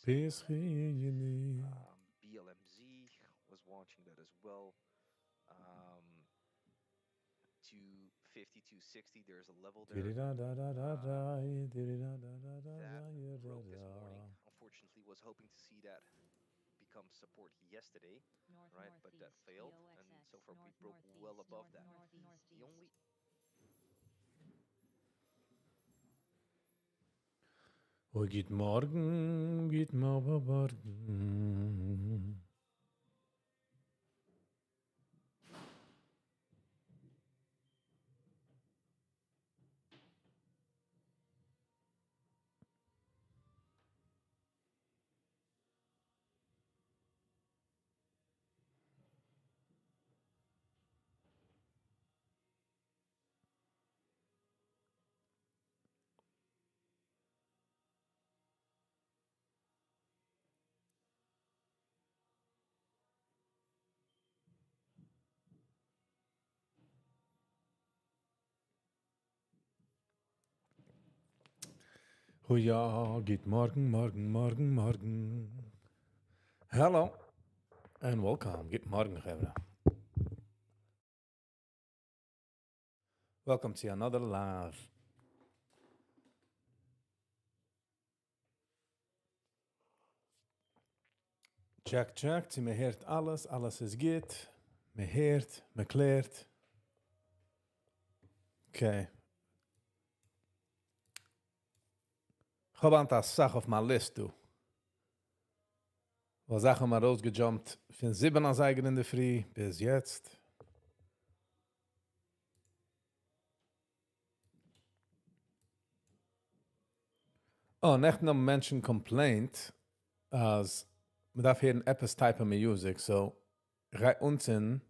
Peschini. BLMZ was watching that as well. Um, to 5260, there's a level there uh, Diri-da-da-da-da-da, that broke diri-da-da-da-da-da-da. this morning. Unfortunately, was hoping to see that become support yesterday, right? But that failed, and so far we broke well above that. The only Oh, guten Morgen, guten Morgen. Oh ja, guten Morgen, morgen, morgen, morgen. Hello, and welcome. Guten Morgen, Gevra. Welcome to another live. Check, check. Sie me heert alles, alles is gut. Me heert, me klärt. Okay. Ich habe eine Sache auf meiner Liste, du. Was Sachen mal rausgejumpt von 7 als eigen in der Früh bis jetzt. Oh, nicht nur Menschen complaint, als man darf hier etwas type of music, so rei uns in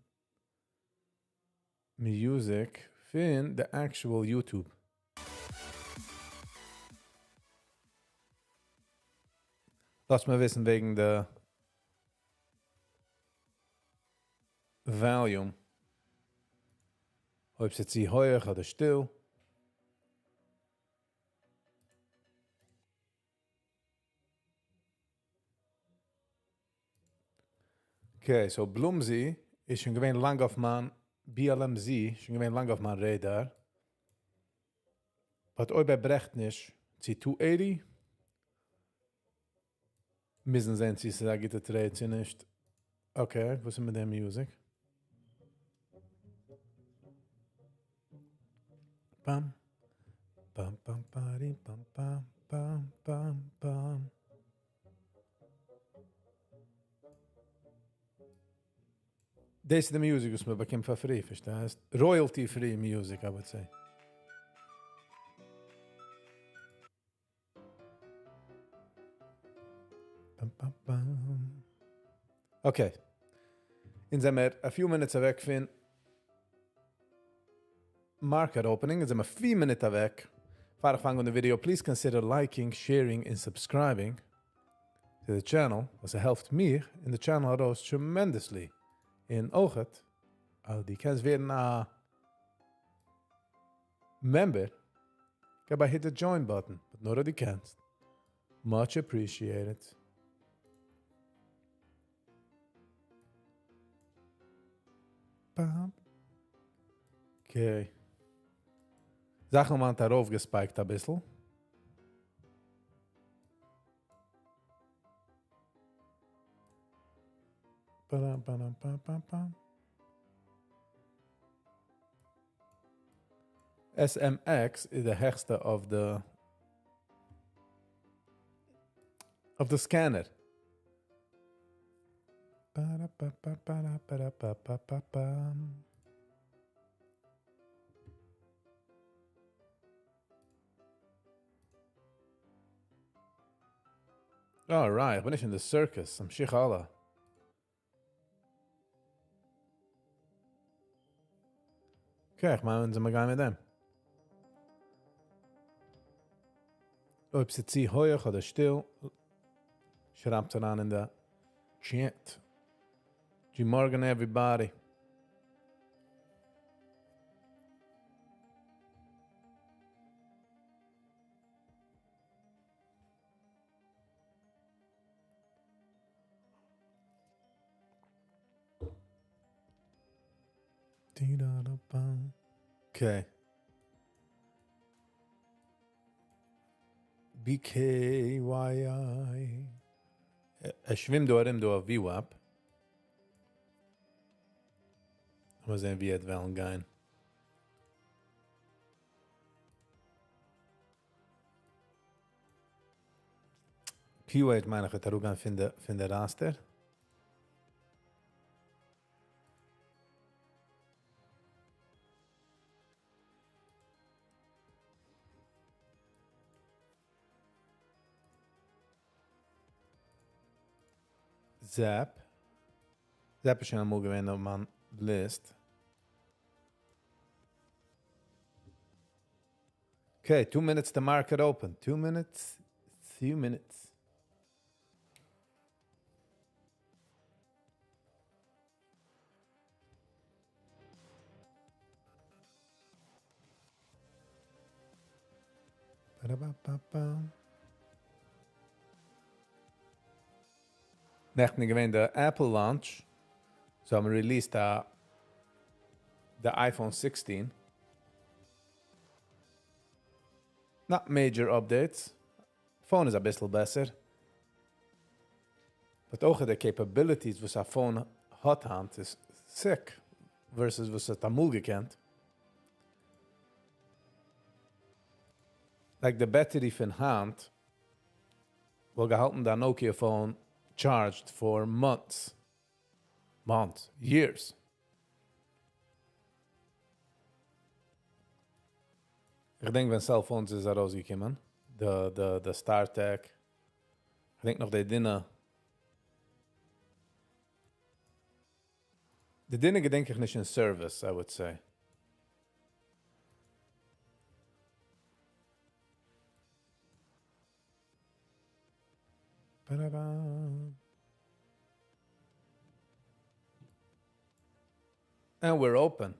music von the actual YouTube. Lass mal wissen wegen der Volume. Ob es jetzt sie hoch oder still. Okay, so Blumsi ist schon gewähnt lang auf mein BLMZ, schon gewähnt lang auf mein Radar. But ob brecht nicht, sie 280, müssen sehen, sie sagen, die dreht sie nicht. Okay, was ist mit der Musik? Bam, bam, bam, bam, bam, bam, bam, bam, bam. Das ist die Musik, was man bekommt für free, verstehst? Royalty-free Music, I would say. Bam, bam, bam. Okay. In sind wir a few minutes weg von market opening. In sind wir 4 Minuten weg. Before I fangen the video, please consider liking, sharing and subscribing to the channel. Das helpt mir in the channel rose tremendously. In Ooget, al die kens werden a member, go by hit the join button, but not already canst. Much appreciated. Bam. Okay. Sachen waren darauf gespiked ein bisschen. Ba-dam, ba-dam, bam, bam, bam. SMX is the hechste of the scanner. Ba-da-ba-ba-ba-da-ba-da-ba-ba-ba-bam. All right, ich bin nicht in the circus. I'm Shichala. Okay, ich meine, sind wir gehen mit dem. Ob sie zieh hoch oder still, schreibt es an in der chat. Good morning, everybody. Okay. BKYI. Schwimmt du in der VWAP. Mal sehen, wie es wollen gehen. Keyword meine ich, da rugan finde Raster. Zap. Zap ist schon einmal gewesen auf meiner List. Okay, 2 minutes to market open. 2 minutes, 2 minutes. Nächten gewesen der Apple Launch. So haben wir released the iPhone 16. Not major updates. Phone is a bisschen besser. But auch the capabilities was a phone hat hand is sick versus was es amul gekannt. Like the battery von hand will gehalten der Nokia phone charged for months, years. Ich denke, wenn Cellphones ist rausgekommen, the StarTech, ich denke noch die Dinge gedenke ich nicht in service, I would say. And we're open.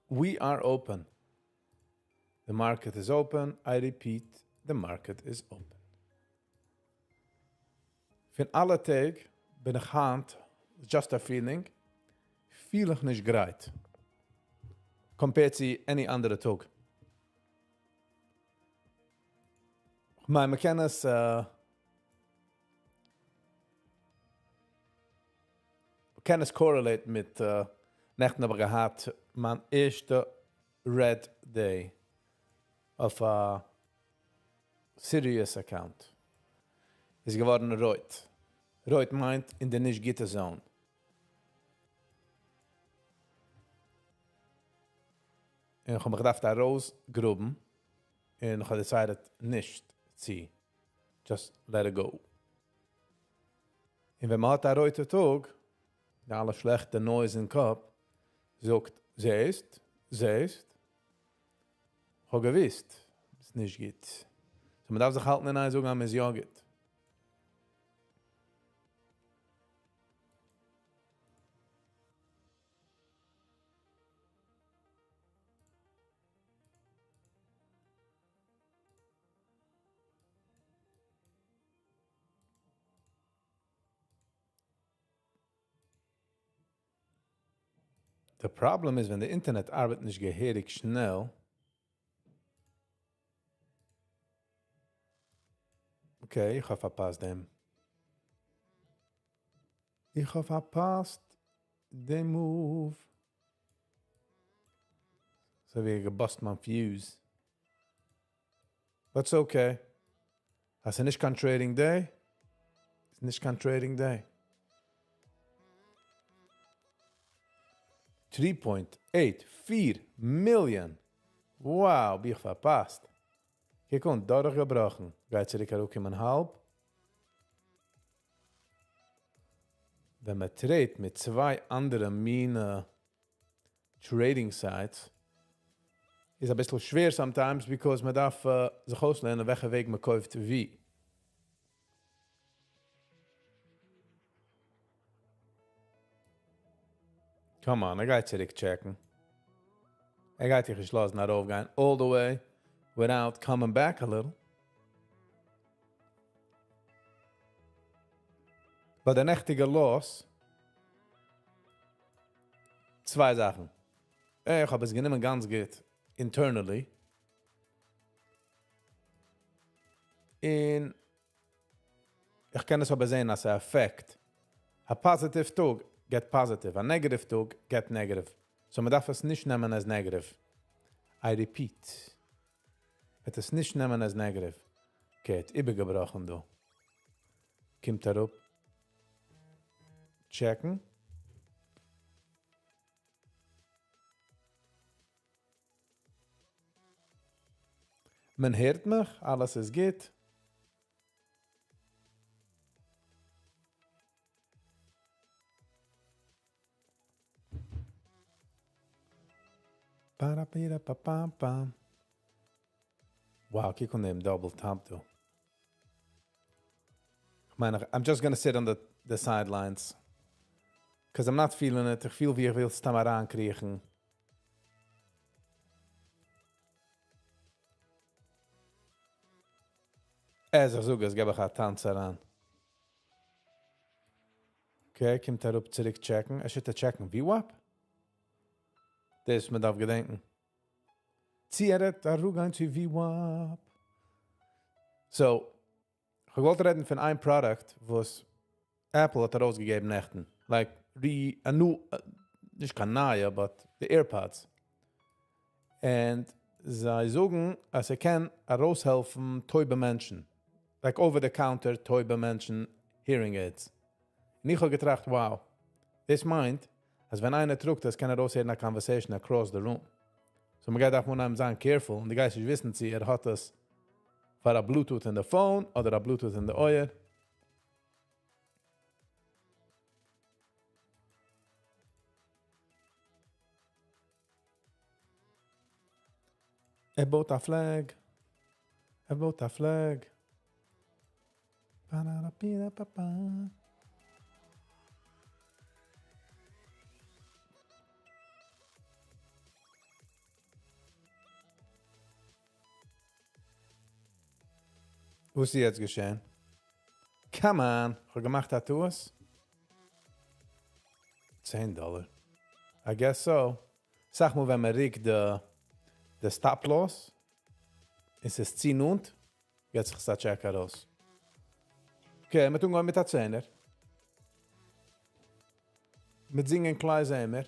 We are open. The market is open. I repeat, the market is open. Von alle Tag bin ich hand, just a feeling, fühle ich nicht greit. Compared to any andere Tag. Ich meine, man kann es correlate mit Nächten aber gehabt, mein erster Red Day auf a serious account. Ist geworden rot. Rot meint in der nicht gitte Zone. Und ich habe mir gedacht, da rausgruben und ich habe decided nicht zu. Just let it go. Und wenn man hat da rote Tag, da alle schlechte Noise im Kopf, sagt, sie ist, ich habe gewusst, es nicht geht. So man darf sich halten in einer sagen, es ja geht. The problem is, wenn der Internet arbeitet nicht gehörig schnell, okay, ich habe verpasst dem. Ich habe verpasst den Move. So wie gebust mein Fuse. But it's okay. Hast du nicht kein Trading Day? Ist nicht kein Trading Day. 3.84 million. Wow, bin ich verpasst. Kijk on, durchgebrochen. Geht zurück auch in mein Halb. Wenn man trade mit zwei anderen meine Trading Sites, ist ein bisschen schwer sometimes, because man darf sich auslernen, welche Weg man kauft wie. Come on, ich gehe zurückchecken. Ich gehe dich geschlossen nach oben gehen, all the way, without coming back a little. Weil der nächtige Los, zwei Sachen. Ich habe es genommen ganz gut, internally. In ich kann es aber sehen als ein Effekt. A positive tug get positive, a negative tug get negative. So man darf es nicht nehmen als negative. I repeat. Het is nicht nehmen als negative. Geht übergebrochen du. Kommt darauf. Checken. Man hört mich, alles ist gut. Ba-da-ba-da-ba-ba-ba. Wow, kijk on dem double tap do. Ich meine, I'm just gonna sit on the sidelines. Because I'm not feeling it. Ich fühle, wie ich will es da mal rankriegen. Ich sage, es gebe ich einen Tanz heran. Okay, kommt darauf zurückchecken. Ich sollte checken, wie wap? Das ist mir darf gedenken. Zieret, da rugen zu wie wap. So, ich wollte reden von einem Produkt, was Apple hat rausgegeben nächten. Like, nicht kein neue, but the AirPods. And sie sagen, als kann raushelfen täube Menschen. Like over-the-counter täube Menschen hearing aids. Und ich habe gedacht, wow, das meint, als wenn einer trugt, das kann raushören eine conversation across the room. So man geht auch mal sein careful. Und die Geist wissen sie, hat das für a Bluetooth in der Phone oder a Bluetooth in der Ohr. Bought a flag. Bought a flag. Ba-da-da-ba-da-ba-ba. Was ist jetzt geschehen? Come on. Ich habe gemacht Tattoos. $10. I guess so. Sag mal, wenn man riecht der Stop-Loss, ist es 10 und, jetzt sich das checken raus. Okay, wir tun mit der 10er. Wir singen klein Zehmer.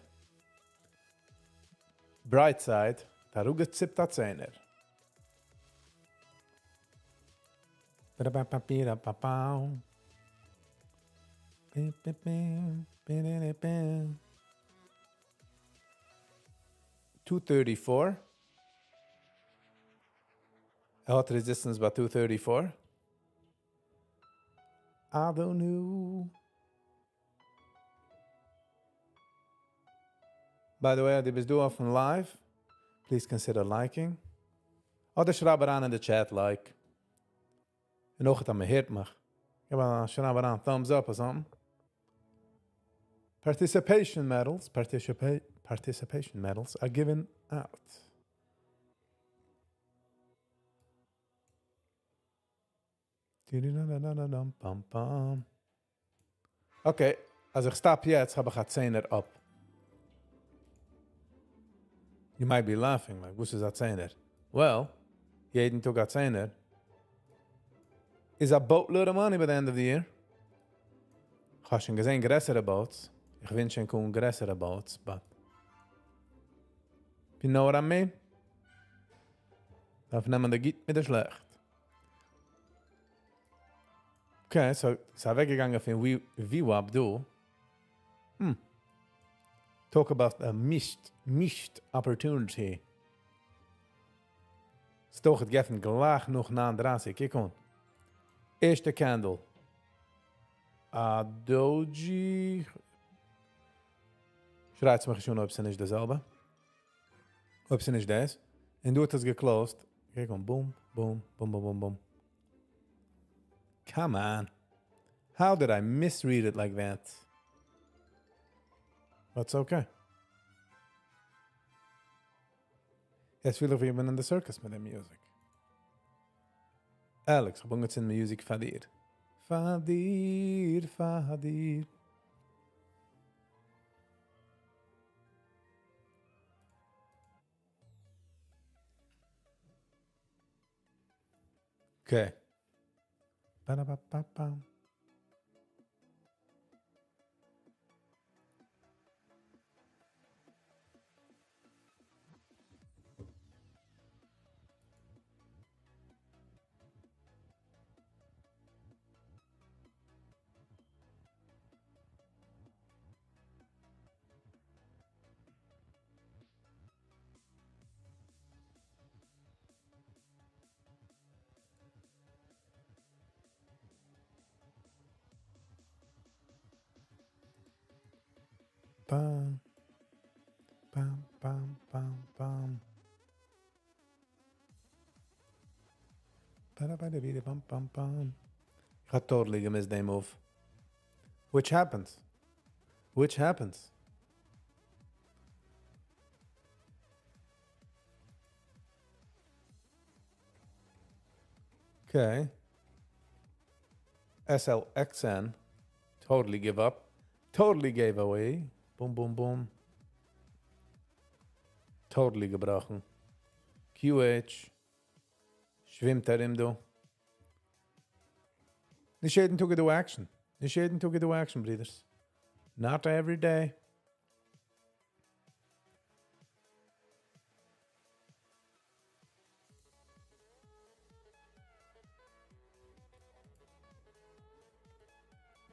Brightside, da ruge zippt der 10er. Ba-da-ba-ba-ba-ba-ba. 234. Hot resistance by 234. I don't know. By the way, die bist du auf live. Please consider liking. Oder schreib an in the chat like. En ook het aan me heert mag. Ik heb een schreib aan thumbs up or something. Participation medals are given out. Okay, als ik stop jetzt, heb ik het 10er op. You might be laughing, like, what's that 10er? Well, jeden tog hat 10er. Is a boatload of money by the end of the year. Ich habe schon gesehen größere Boats. Ich wünsche schon größere Boats, but... You know what I mean? Darf nehmen der Gitt mit der Schlecht. Okay, so ist er weggegangen von VWAP, du. Talk about a missed opportunity. Ist doch het geffen gleich noch 39. Kijk on. Eerste candle. A doji. Schreibt mir schon, ob es nicht dasselbe. Ob es nicht das. Und du hast es geclosed. Kijk on. Boom, boom, boom, boom, boom, boom. Come on. How did I misread it like that? That's okay. Jetzt fühle ich, wie ich bin in der Circus mit der Musik. Alex, ich bin jetzt in der Musik von dir. Fadir, Fadir. Okay. Ba-da-ba-ba-bam. Bam, bam, bam, bam, bam. Bam, bam, bam. I totally missed the move. Which happens. Which happens. Okay. SLXN. Totally give up. Totally gave away. Boom, boom, boom. Totally gebrochen. QH. Schwimmt darin, du. Nicht jeden Tag do action. Nicht jeden Tag do action, brothers. Not every day.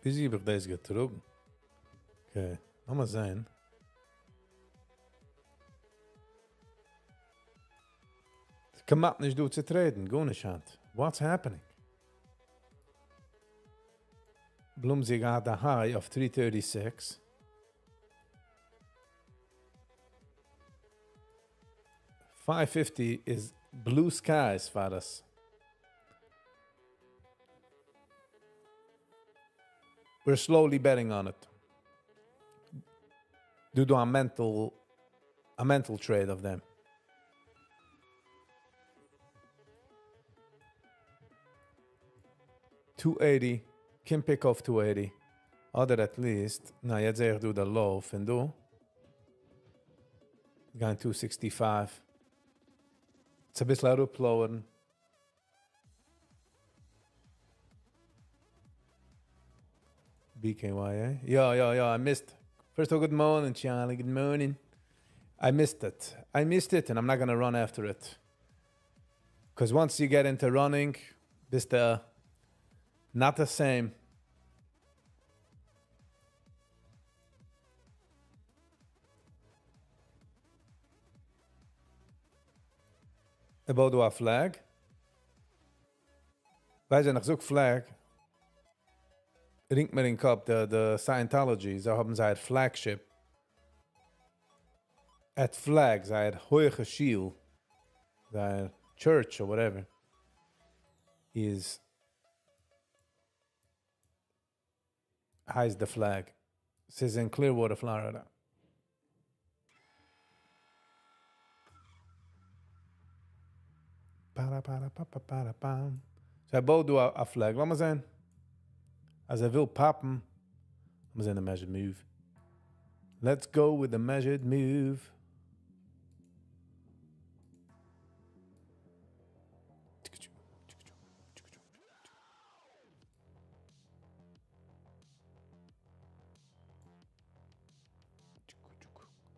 Wie sie über das getrogen? Okay, mal sehen. Kann man nicht du zu treten, gar nicht hand. What's happening? Blumsig had a high of 336. $550 is blue skies for us. We're slowly betting on it. Due to a mental trade of them. $280. Can pick off 280. Other at least. Nou, jetzt zeg du de low. En du? Gaan 265. It's a bisschen ruploweren. BKY, Yeah, I missed. First of all, good morning, Charlie. Good morning. I missed it, and I'm not going to run after it. Because once you get into running, this not the same. About a flag. Wij zijn nog zo'n flag. Ringt mir in den Kopf, the Scientology, so haben sie ein Flagship. At flag, sie ein hohe Schild, their church or whatever, is heißt the flag. It is in Clearwater, Florida. So I bought a flag. Laat maar zijn. Als hij wil poppen, laat maar zijn, a measured move. Let's go with the measured move.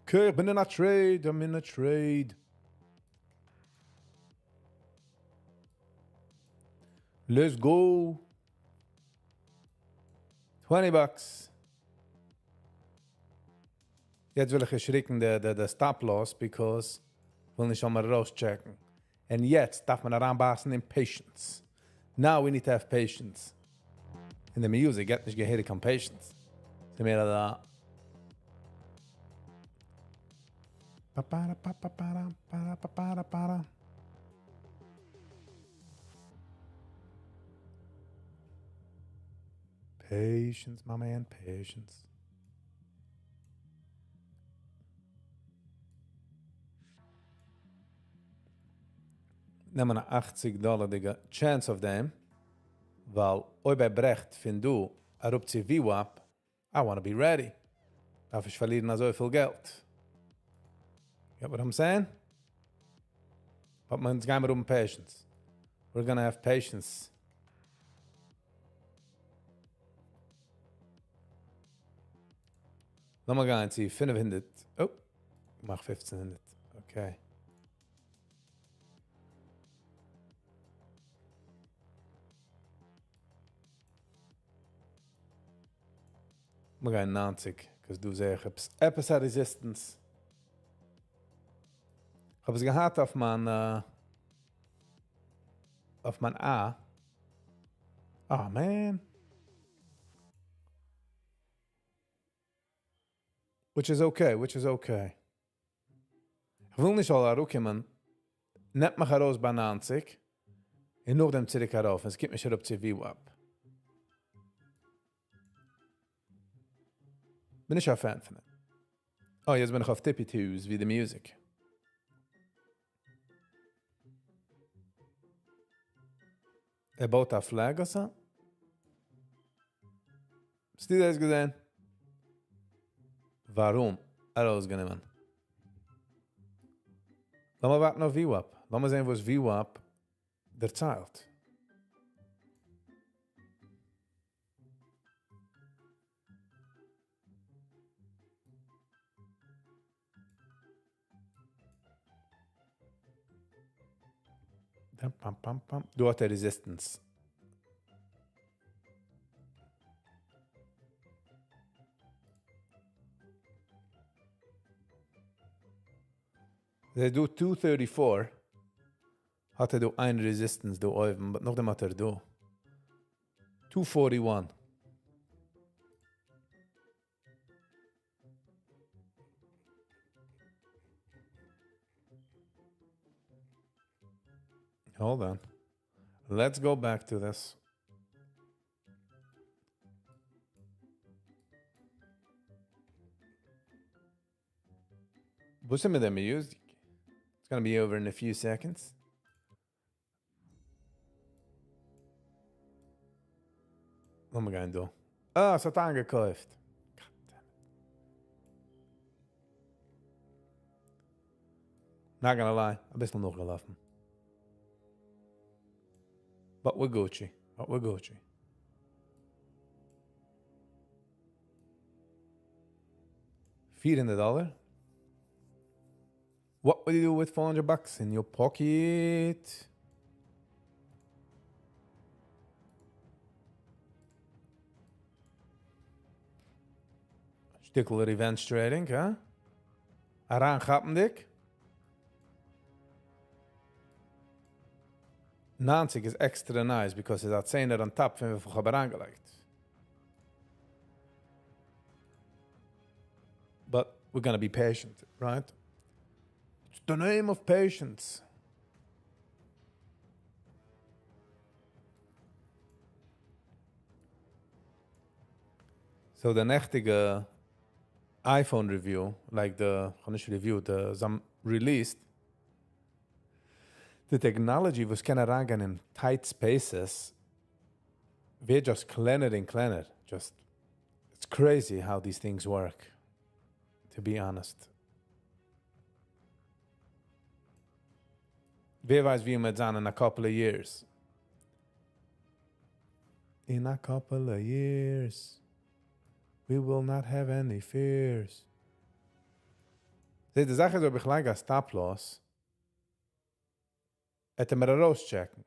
Okay, I'm in a trade. Let's go. $20. Jetzt will ich erschrecken der Stop-Loss, because ich will nicht schon mal rauschecken. And jetzt darf man heranbassen in Patience. Now we need to have patience. In the music, get nicht gehirrig an Patience. Sie mehr da. Patience, my man, patience. Nehmen wir $80, Digga. Chance of them. Weil, oi bei Brecht, find du, rupzi VWAP, I want to be ready. Darf ich verlieren so viel Geld? Get what I'm saying? But man's gonna have patience. We're gonna have patience. Lass mal gehen, sie 500. Oh, ich mach 1500. Okay. Wir gehen 90, because du sehr etwas an Resistance. Ich habe es gehabt auf mein A. Oh, man. Which is okay. Ich will nicht alle rauskommen. Nicht mich heraus bei 90. Und noch dem zurück herauf. Es gibt mich auf zu VWAP. Bin ich ein Fan von. Oh, jetzt bin ich auf Tippy Twos wie die Musik. Baut eine Flag oder so? Hast du das gesehen? Warum? Herausgenommen. Lass mal warten auf VWAP. Lass mal sehen, wo es VWAP der zahlt. Du hast die Resistance. They do 234. Hatte du ein Resistance, du oben, but noch dem hat du. 241. Hold on. Let's go back to this. Listen to them used. It's gonna be over in a few seconds. What am I gonna do? Ah, es hat angekauft. Not gonna lie, ein bisschen noch gelaufen. But we're Gucci. $400. What would you do with $400 in your pocket? Stickel revenge trading, huh? Araan Gappendik. 90 is extra nice because het had 10 on top wenn wir voor hebben aangelegd. But we're gonna be patient, right? It's the name of patience. So the nechtige iPhone review, like the review, the some released, the technology was kind of rangen in tight spaces. We're just kleiner and kleiner. Just, it's crazy how these things work, to be honest. Wer weiß, wie wir in a couple of years. In a couple of years, we will not have any fears. De Sache ist, ob ich gleich ein Stop-Loss hätte mir rauschecken.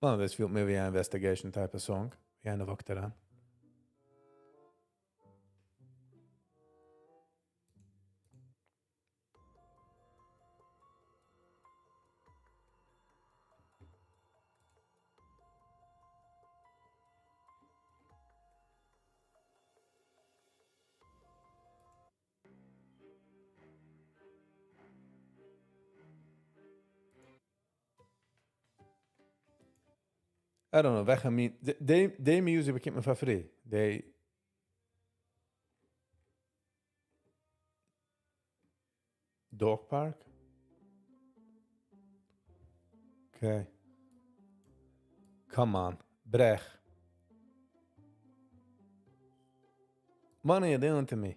Well, das fühlt mir wie ein Investigation type of song. Wie eine Woche daran. I don't know, welche Music bekommt man für free? Dog park? Okay. Come on. Brech. What are you doing to me?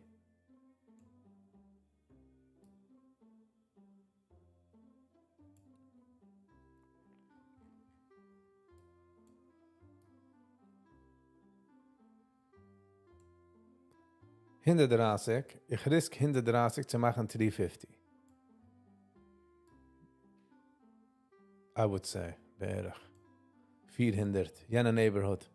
$130. Ich risk $130 zu machen $350. I would say. Berg. 400. Jena neighborhood.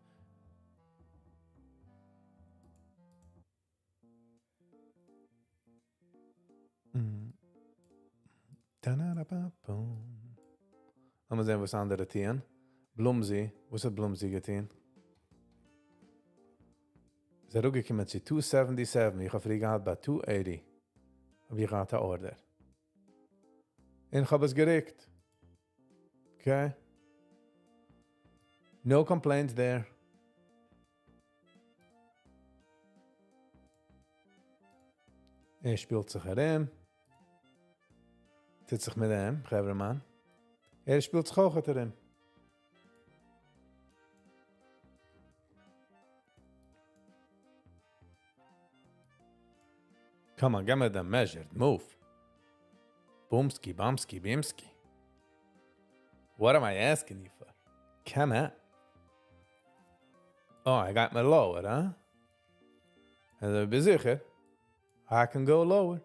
Lass mal sehen, was andere tun. Blumsi. Was hat Blumsi getan? Is er ook gekomen zu 277. Ich habe früher gehabt bei 280. Aber ich hatte Order. Und ich habe es geregt. Okay? No complaints there. Spielt sich herum. Tut sich mit ihm, Gebermann. Spielt sich auch herum. Come on, give me the measured move. Boomski, bumski, bimski. What am I asking you for? Come on. Oh, I got my lower, huh? And I'm sicher, I can go lower.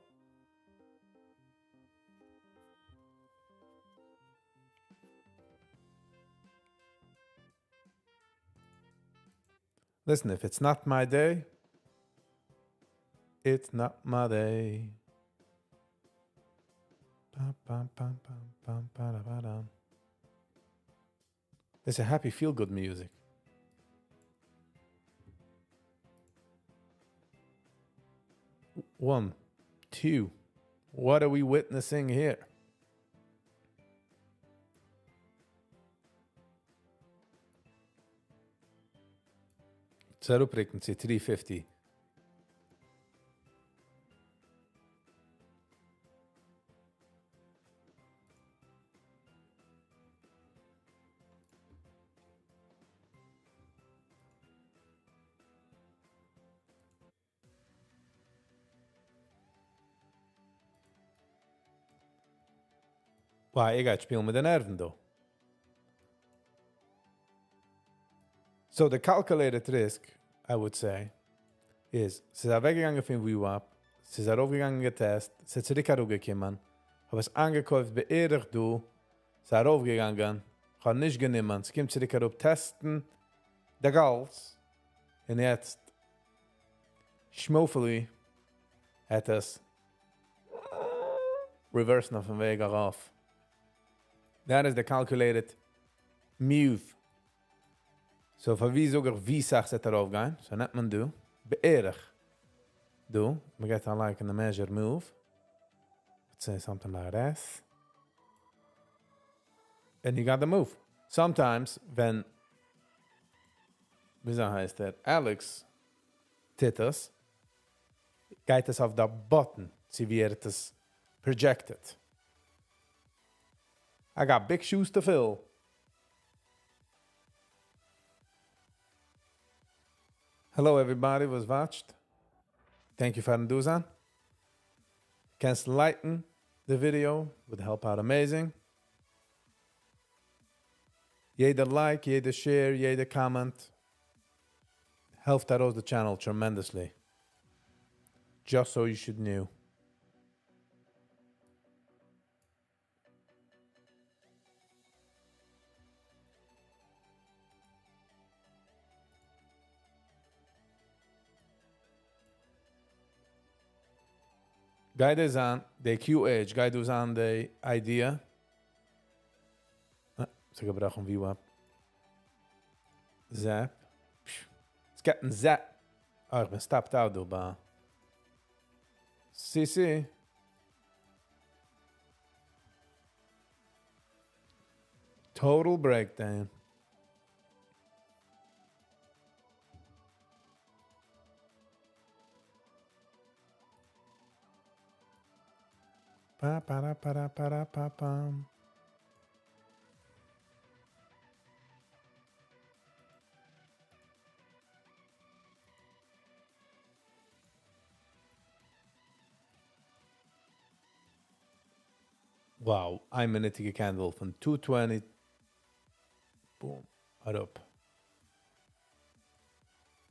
Listen, if it's not my day, it's not my day. It's a happy feel-good music. One, two. What are we witnessing here? Zeruprekten sie 350. Why, ich gaat spielen mit den Nerven, though. So the calculated risk, I would say, is, sie ist weggegangen von VWAP, sie ist aufgegangen getestet, sie ist zurückgekommen, habe es angekauft, beirrig du, sie ist aufgegangen, habe nicht genommen, sie kommt zurück testen, der Gals, und jetzt, schmuffeli, hat es reverse auf dem Weg auf. That is the calculated move. So, für wie sogar wie sagst du darauf gehen? So nennt man du. Beirrig. Du. We get a like in the measure move. Let's say something like this. And you got the move. Sometimes, when, wie heißt der, Alex titters, geht es auf der Button, sie wird es projected. I got big shoes to fill. Hello everybody was watched. Thank you for doing that. Can't lighten the video would help out amazing. Jeder like, jeder share, jeder comment helped out the channel tremendously. Just so you should know. Guide is on the QH, guide is on the idea. So gebruiken view up. Zap. It's getting zap. Oh, ik ben stapped out door baan. CC. Total breakdown. Pa-pa-da-pa-da-pa-da-pa-pam. Wow, einminütige Candle von 220. Boom, erop.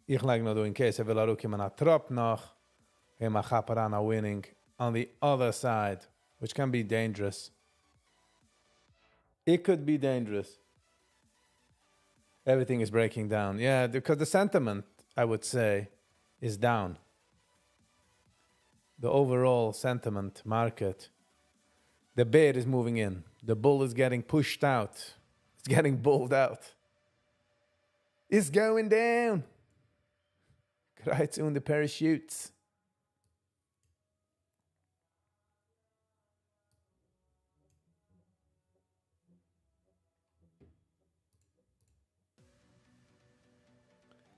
Ich leg noch in case will auch kommen a trap noch. Him a chaparana winning on the other side, which can be dangerous. It could be dangerous. Everything is breaking down. Yeah, because the sentiment, I would say, is down. The overall sentiment market. The bear is moving in. The bull is getting pushed out. It's getting bulled out. It's going down. Right on the parachutes.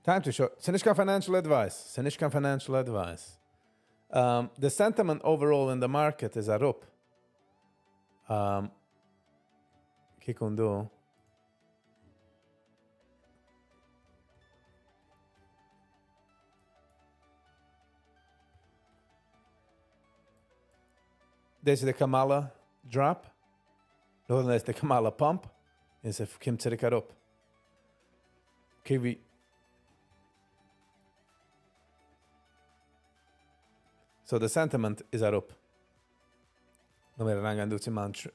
Time to show. Sinishka financial advice. Sinishka financial advice. The sentiment overall in the market is up. Kikundo. This is the Kamala drop. No, that's the Kamala pump. Is if Kim Tzirika up. Kiwi. So the sentiment is up. No matter I'm going to do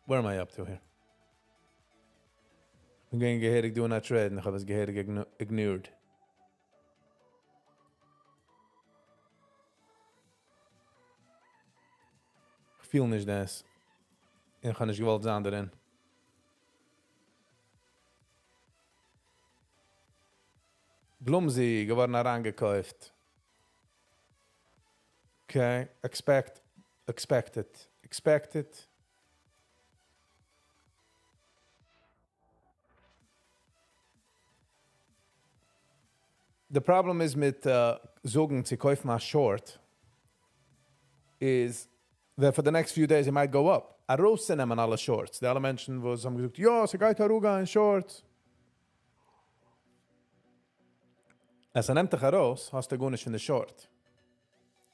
where am I up to here? I'm going to get doing a trade and I was getting ignored. Ich fühle nicht das. Ich kann nicht gewollt sein darin. Blumsi geworden herangekauft. Okay, expect it. The problem is mit zogen zu kaufen a short is that for the next few days it might go up. A roast in all the shorts. The alle Menschen was haben gesagt, ja, se geht Aruga in shorts. As an empty charos, hast du gonish in the short.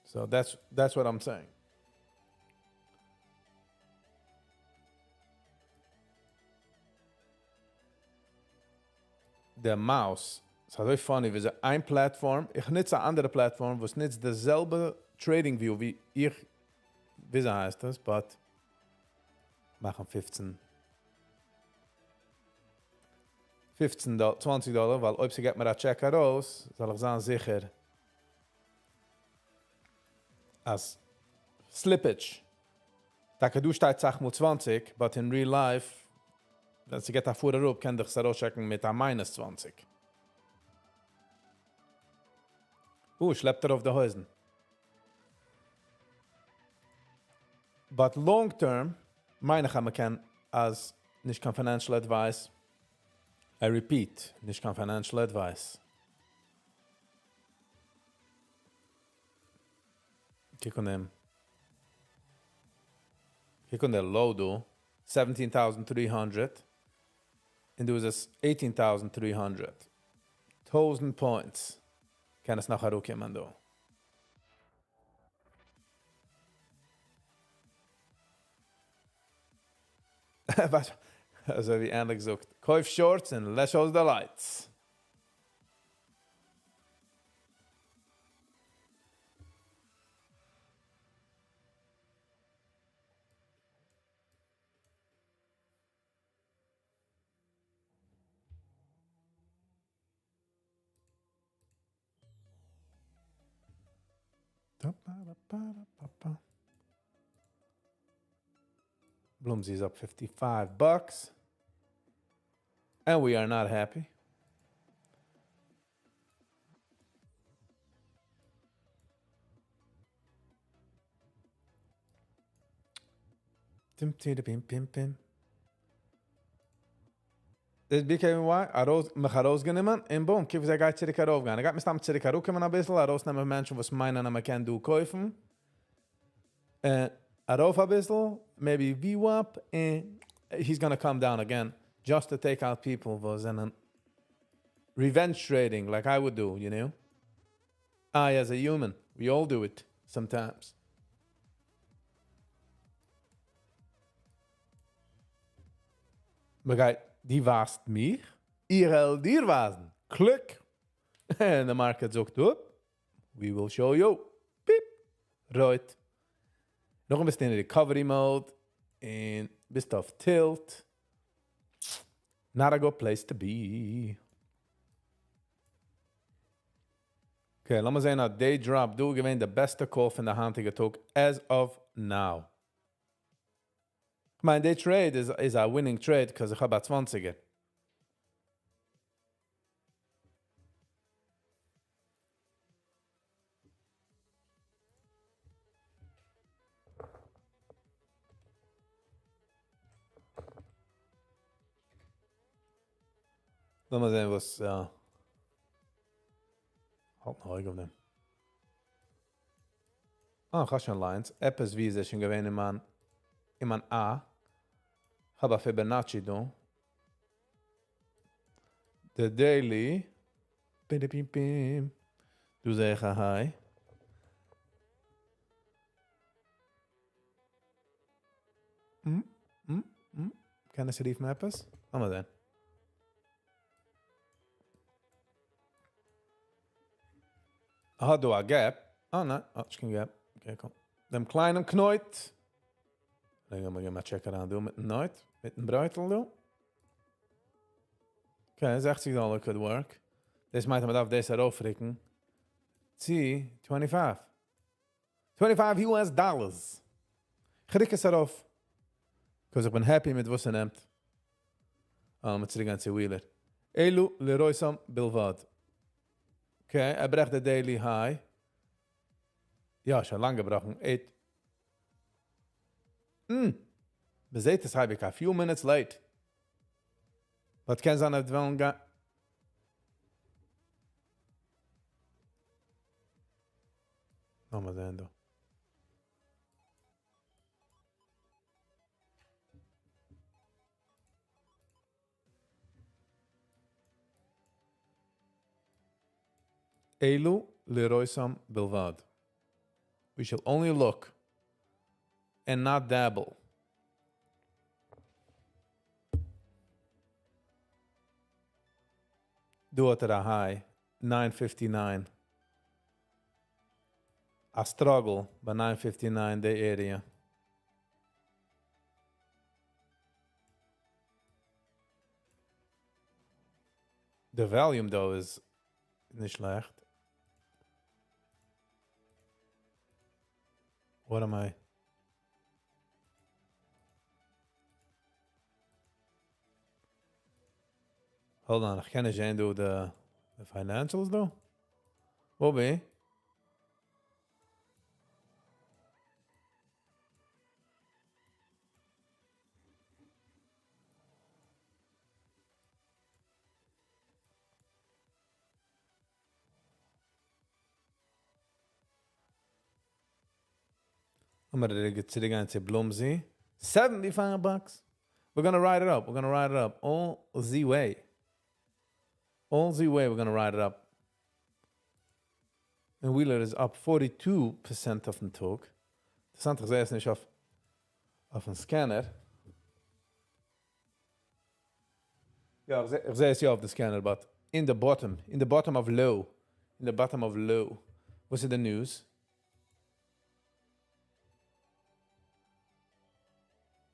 So that's what I'm saying. The mouse. It's very funny. Wir sind ein Plattform. Ich nutze eine andere Plattform, wo es nicht dasselbe Trading View wie ich. Wie heißt das? But machen 15 $20, weil ob sie geht mir a check raus, soll ich sein sicher. As slippage. Da du steht sag mal 20, but in real life, wenn sie geht da vor der kann dich so checken mit a minus 20. Schleppt auf die Häusen. But long term, meine ich, man kann als nicht kein financial advice. I repeat, nicht kein financial advice. Kijk on them. Kijk on the low do, 17,300. And there was 18,300. 1,000 points. Kan es nachher auch jemand do. Also wie ähnlich gesagt. Kauf Shorts und lass aus the lights. Bloomsy's up $55. And we are not happy. Pim. Das BKY, mich herausgenommen, und boom, kief ich geht zurück heraufgehen. Ich geht mir stamm zurück heraufkommen ein bisschen, herausnehmen Menschen, was meinen, man kann du kaufen. And Arof a bissel, maybe VWAP, and he's going to come down again just to take out people was an revenge trading like I would do, you know? I, as a human, we all do it sometimes. Maar die waast meer. Hier die wazen. Klik. En de market zoekt op. We will show you. Piep. Right. Nog een beetje in recovery mode. En best of tilt. Not a good place to be. Oké, laat me zeggen dat day drop doe gewoon de beste call van de hand die ook as of now. Mijn day trade is a winning trade because ik heb het 20. Laat me zeggen was halt nog op dem. Gashan lines. App is wie is gewoon in mijn A. Heb Fibonacci doen. De daily. Pim pim pim. Doe zeggen hi. Kan ze die mappers? Allemaal dan. Had du a gap? Oh, nee. Oh, is geen gap. Oké, kom. Dem kleinen knoit. Dan gaan we maar checken aan doen met een nooit. Met een bruitel doen. Oké, $60 could work. Deze maakt hem af deze erop frikken. Zie, 25. 25 US dollars. Grik is erop. Because ik ben happy met wat ze neemt. Met z'n ganse wheeler. Elu, Leroy Sam, Bilvad. Oké, hij bracht de daily high. Ja, schon lang gebrochen. Bezet is heb ik a few minutes late. Wat kan ze aan het wel gaan? Vamos vendo. Elu Leroy Sam Bilvad. We shall only look and not dabble. Do it at a high, 959. I struggle, but 959 the area. The volume though is nicht schlecht. What am I? Hold on, ik kan eens do the financials though. What be? I'm gonna get to the guy and say Blumsy. $75. We're gonna ride it up. We're gonna ride it up all the way. All the way. We're gonna ride it up. And Wheeler is up 42% of the talk. Interessant gezegd is niet auf een scanner. Ja, ik zei het ja op de scanner, but in the bottom of low. In the bottom of low. What's in the news?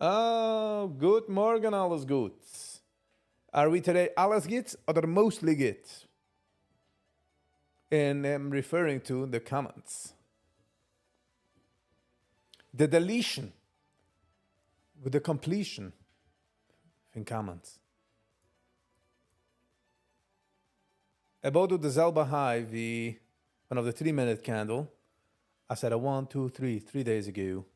Oh, good morgen, alles goed. Are we today alles goed or mostly good? And I'm referring to the comments. The deletion with the completion in comments. About dezelfde high wie vanaf de 3-minute candle. I said a 1, 2, 3 days ago.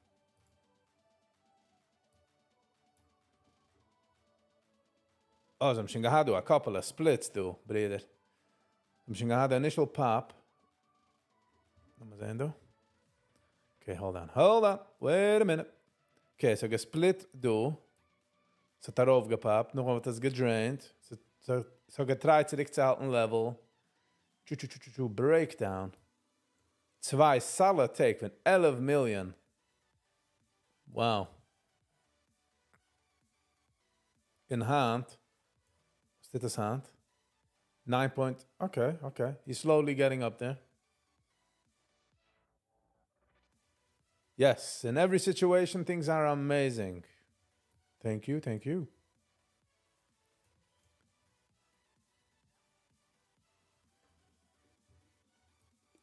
Oh, I'm going to do a couple of splits though, brother. I'm going to do initial pop. Vamos vendo. Okay, hold on. Wait a minute. Okay, so gesplit du. So hat aufgepappt. Noch wird das gedrained. So getreut zurückzuhalten Level. Breakdown. 2 solid take von 11 Million. Wow. In hand. Was dit is hand? 9 point. Okay. He's slowly getting up there. Yes, in every situation, things are amazing. Thank you.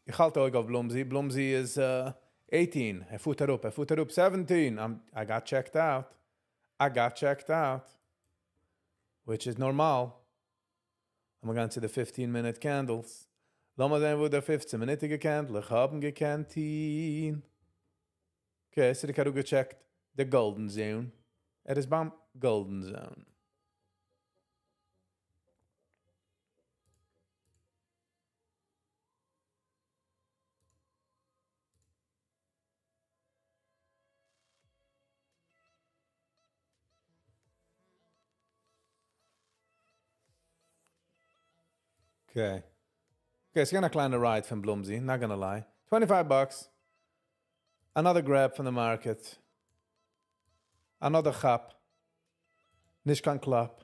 Ich halte euch auf Blumsy. Blumsy is 18. Er fuhrt up. 17. I got checked out. Which is normal. I'm going to the 15-minute candles. Lass mal sehen, wo der 15-minütige Candle. Ich habe ihn gekannt. Okay, so ich habe gecheckt. The Golden Zone. Is beim Golden Zone. Okay, it's gonna kleine ride from Blumsy, not gonna lie. $25. Another grab from the market. Another chap. Nicht kein Klapp.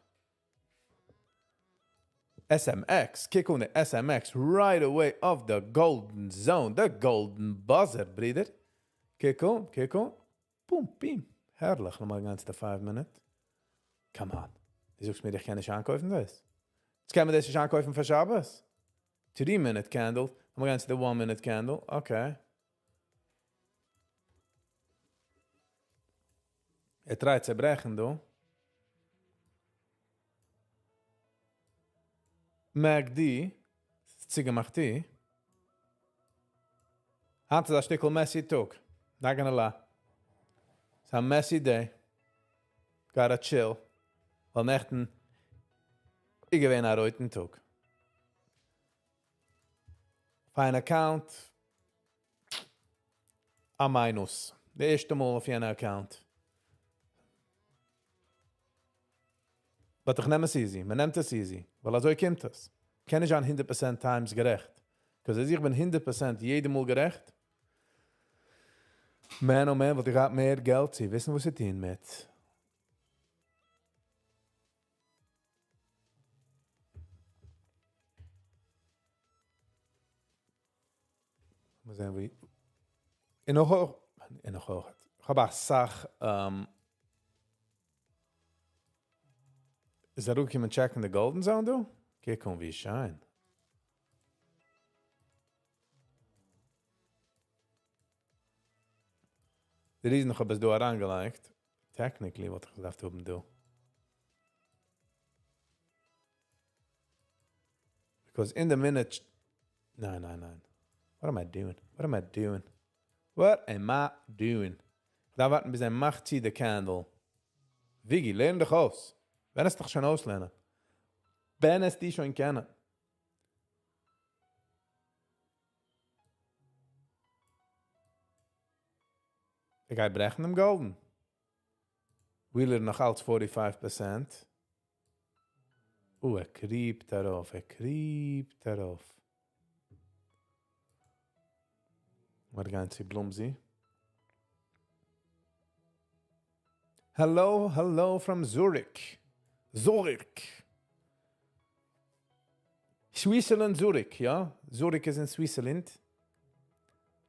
SMX, kick on the SMX right away of the golden zone, the golden buzzer, breeder. Kick on. Boom, beam. Herrlich, nochmal ganz der 5 minute. Come on. Die suchst mir, ich kann nicht ankaufen, das. Jetzt können wir das nicht ankaufen für Shabbos. 3-minute candle. Nochmal ganz der 1-minute candle. Okay. Treibt zu brechen, du. MACD, Zige macht die. Hand das Stückel messy Tag. Not gonna lie. It's a messy day. Gotta chill. Weil nächten, ich gewinne einen reuten Tag. Fine account. A minus. Der erste Mal auf jener Account. Aber ich nehme es easy. Man nimmt es easy. Weil also kommt es. Kann ich an 100% times gerecht. Because ich bin 100% jedem Mal gerecht. Man, oh man, weil ich habe mehr Geld. Sie wissen, was sie tun mit. Mal sehen, wie... In noch hoch. Ich habe eine Sache... Is that ook iemand checking the golden zone, though? Kijk hoe wie shine. The reason ich habe es da angelegt, technically, what ich gedacht habe, do. Because in the minute... No. What am I doing? Da warten, bis macht sie the candle. Viggy, lern dich aus. Wenn es doch schon auslernen. Wenn es die schon kennen. Ich gehe brechen im Golden. Wheeler noch als 45%. Kriept darauf. Maar gaan ze Blumsy. Hello from Zurich. Switzerland, Zurich, ja? Zurich is in Switzerland.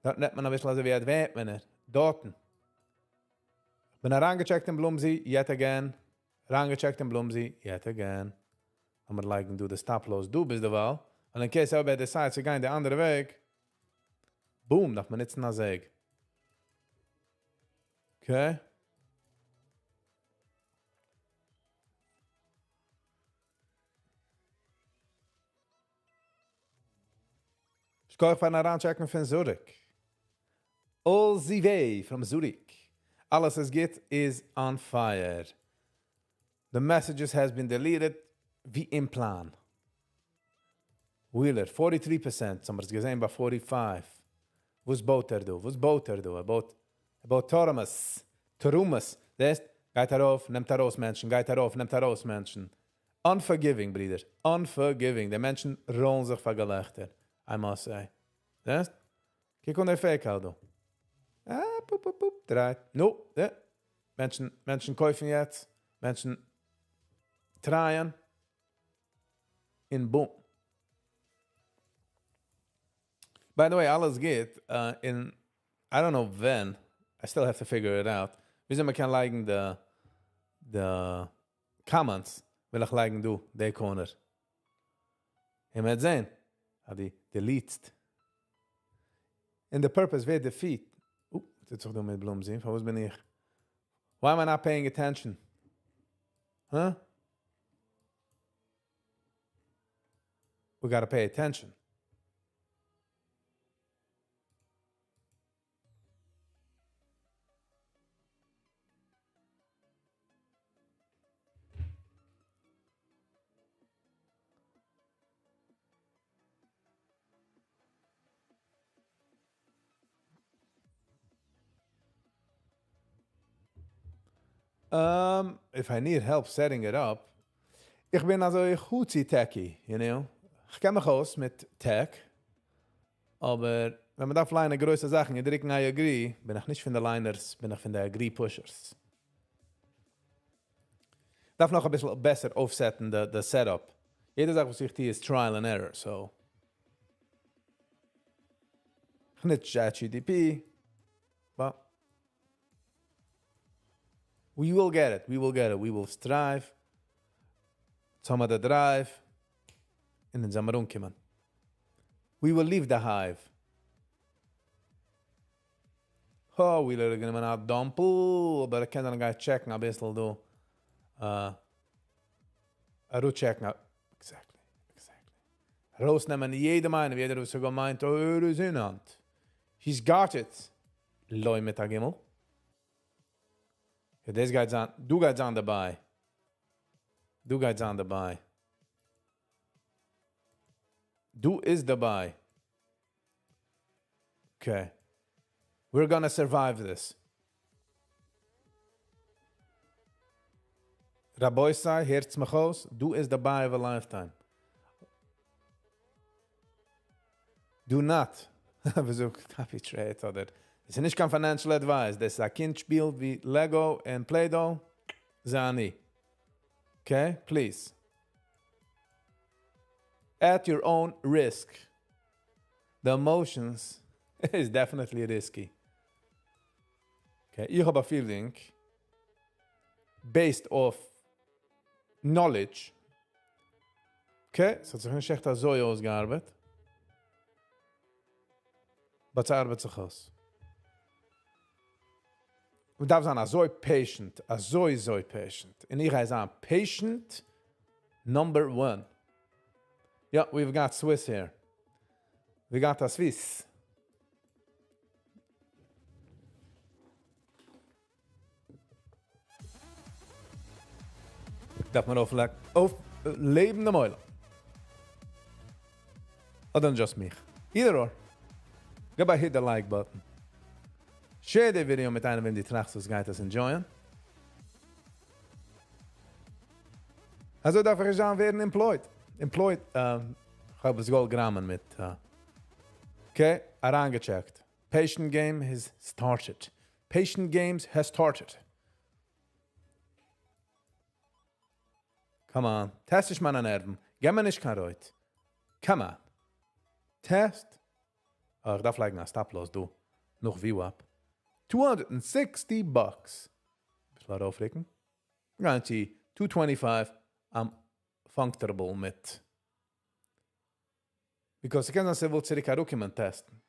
Dat net man een beetje wie het weet, meneer. Dorten. Ik ben rangecheckt in Blumsy, yet again. Dan moet ik do the stop loss. Du bist de wel. En in case bij de site, ze gaan de andere weg. Boom, dat man niet naar zeg. Okay. Ich gehe von einer Anchecken von Zurich. All the way from Zurich. Alles es geht is on fire. The messages has been deleted wie im Plan. Wheeler, 43%. Haben wir es gesehen bei 45%. Was baut du? Was baut du? Er baut Torumas. Das geht darauf, nimmt raus Menschen, geht darauf, nimmt raus Menschen. Unforgiving, Brüder. Unforgiving. Die Menschen rollen sich vor Gelächter. I must say. Das? Kijk on der Fake, du. Draait. No, Menschen kaufen jetzt. Menschen traien. In boom. By the way, alles geht in, I don't know when, I still have to figure it out. Wieso man kann liken the comments, will ich liken du, der Corner. Ihr werdet sehen, die deleted. And the purpose wird defeat. Das ist doch nur mit Blumen sehen, von was bin ich? Why am I not paying attention? Huh? We gotta pay attention. If I need help setting it up, ich bin also gut techy, you know. Ich kenne mich aus mit Tech, aber wenn man da line größere Sachen, ich drücke I agree, bin ich nicht von der Liners, bin ich von der Agree-Pushers. Darf noch ein bisschen besser aufsetzen, the setup. Jede Sache, was ich tue, ist Trial and Error, so. Nicht ChatGPT, but we will get it. We will strive. Some of the drive. And then Zamarun kommen. We will leave the hive. Oh, we are going to dumple, but I can't go checken a bisschen do. I do checken. Exactly. Rausnehmen jede meine, wie jeder sogar meint, oh, is in hand. He's got it. Loi mit der Gimmel. Ja, des geht an, du gehst an dabei. Du is dabei. Okay. We're gonna survive this. Rabbi sai, herz mich aus, du is dabei of a lifetime. Do not. Wieso capitulate oder? Das ist nicht kein financial advice. Das ist ein Kind spielt wie Lego und Play-Doh. Zani. Okay? Please. At your own risk. The emotions is definitely risky. Okay? Ich habe a feeling based off knowledge. Okay? So hat sich nicht echt so ausgearbeitet. Aber es arbeitet sich aus. Und darf sein, so patient, so patient. Und ich heiße patient number 1. Yeah, we've got Swiss here. We got a Swiss. Darf man auf lebende Mäuler. Oder just mich. Either or. Go by hit the like button. Share the video mit einem, wenn die Trachsus geht das enjoyen. Also darf ich sagen, werden employed. Ich habe es Gold Grammen mit. Okay, herangecheckt. Patient game has started. Patient games has started. Come on. Test ich meine Nerven. Geh mir nicht kein Reut. Come on. Test. Oh, ich darf like stop los, du. Noch view up. $260. Bisschen aufregen. Garantie, $225. I'm comfortable mit. Because ich kann das wohl zurück Dokument testen.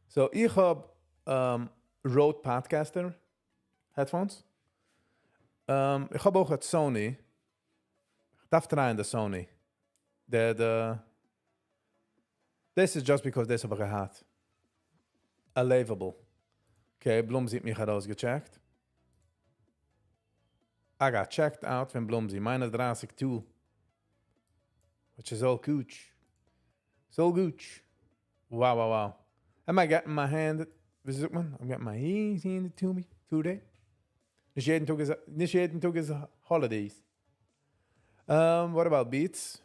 So, ich habe Rode Podcaster Headphones. Ich habe auch ein Sony. Ich darf drehen der Sony. This is just because this habe ich gehad. A label. Okay, Blum sieht mich herausgecheckt. I got checked out when Blumsy minus 32, which is all cooch. So gooch. Wow, wow, wow. Am I getting my hand? Wie sagt man? I'm getting my hands handed to me today. Nicht jeden Tag is holidays. What about beats?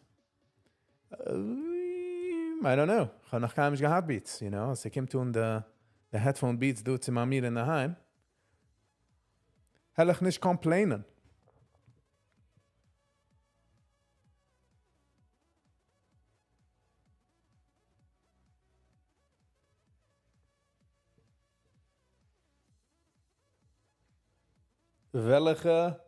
I don't know. Ich habe noch gar nicht gehabt Beats, you know. Als ich kommt und the Headphone Beats du zu mir in der Heim. Hätte ich nicht complainen. Welche?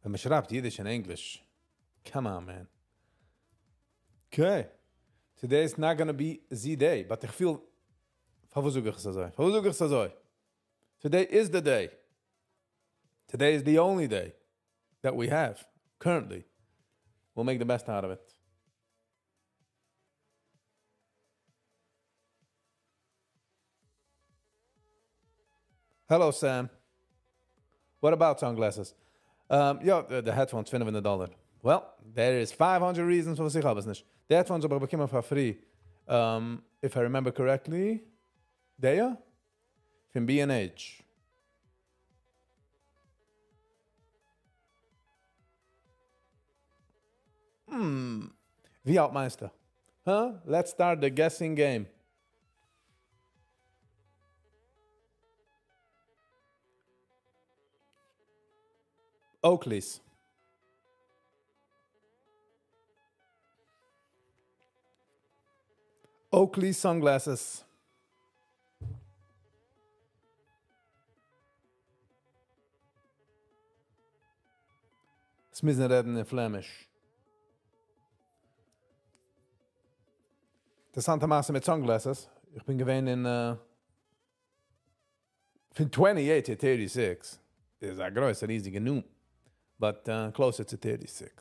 Wenn man schreibt Jiddisch und Englisch. Come on, man. Okay. Today is not gonna be the day, but ich feel... Today is the day. Today is the only day that we have currently. We'll make the best out of it. Hello, Sam. What about sunglasses? The headphones, $500. Well, there is 500 reasons for sich habe es nicht. The headphones aber bekommen for free. If I remember correctly, there from B&H. Wie alt meinst du? Huh? Let's start the guessing game. Oakleys. Oakley sunglasses. Es müssen reden in Flämisch. Interessante Maße mit sunglasses. Ich bin gewesen in von 28 to 36. Is a größer riesige Nummer. But closer to 36.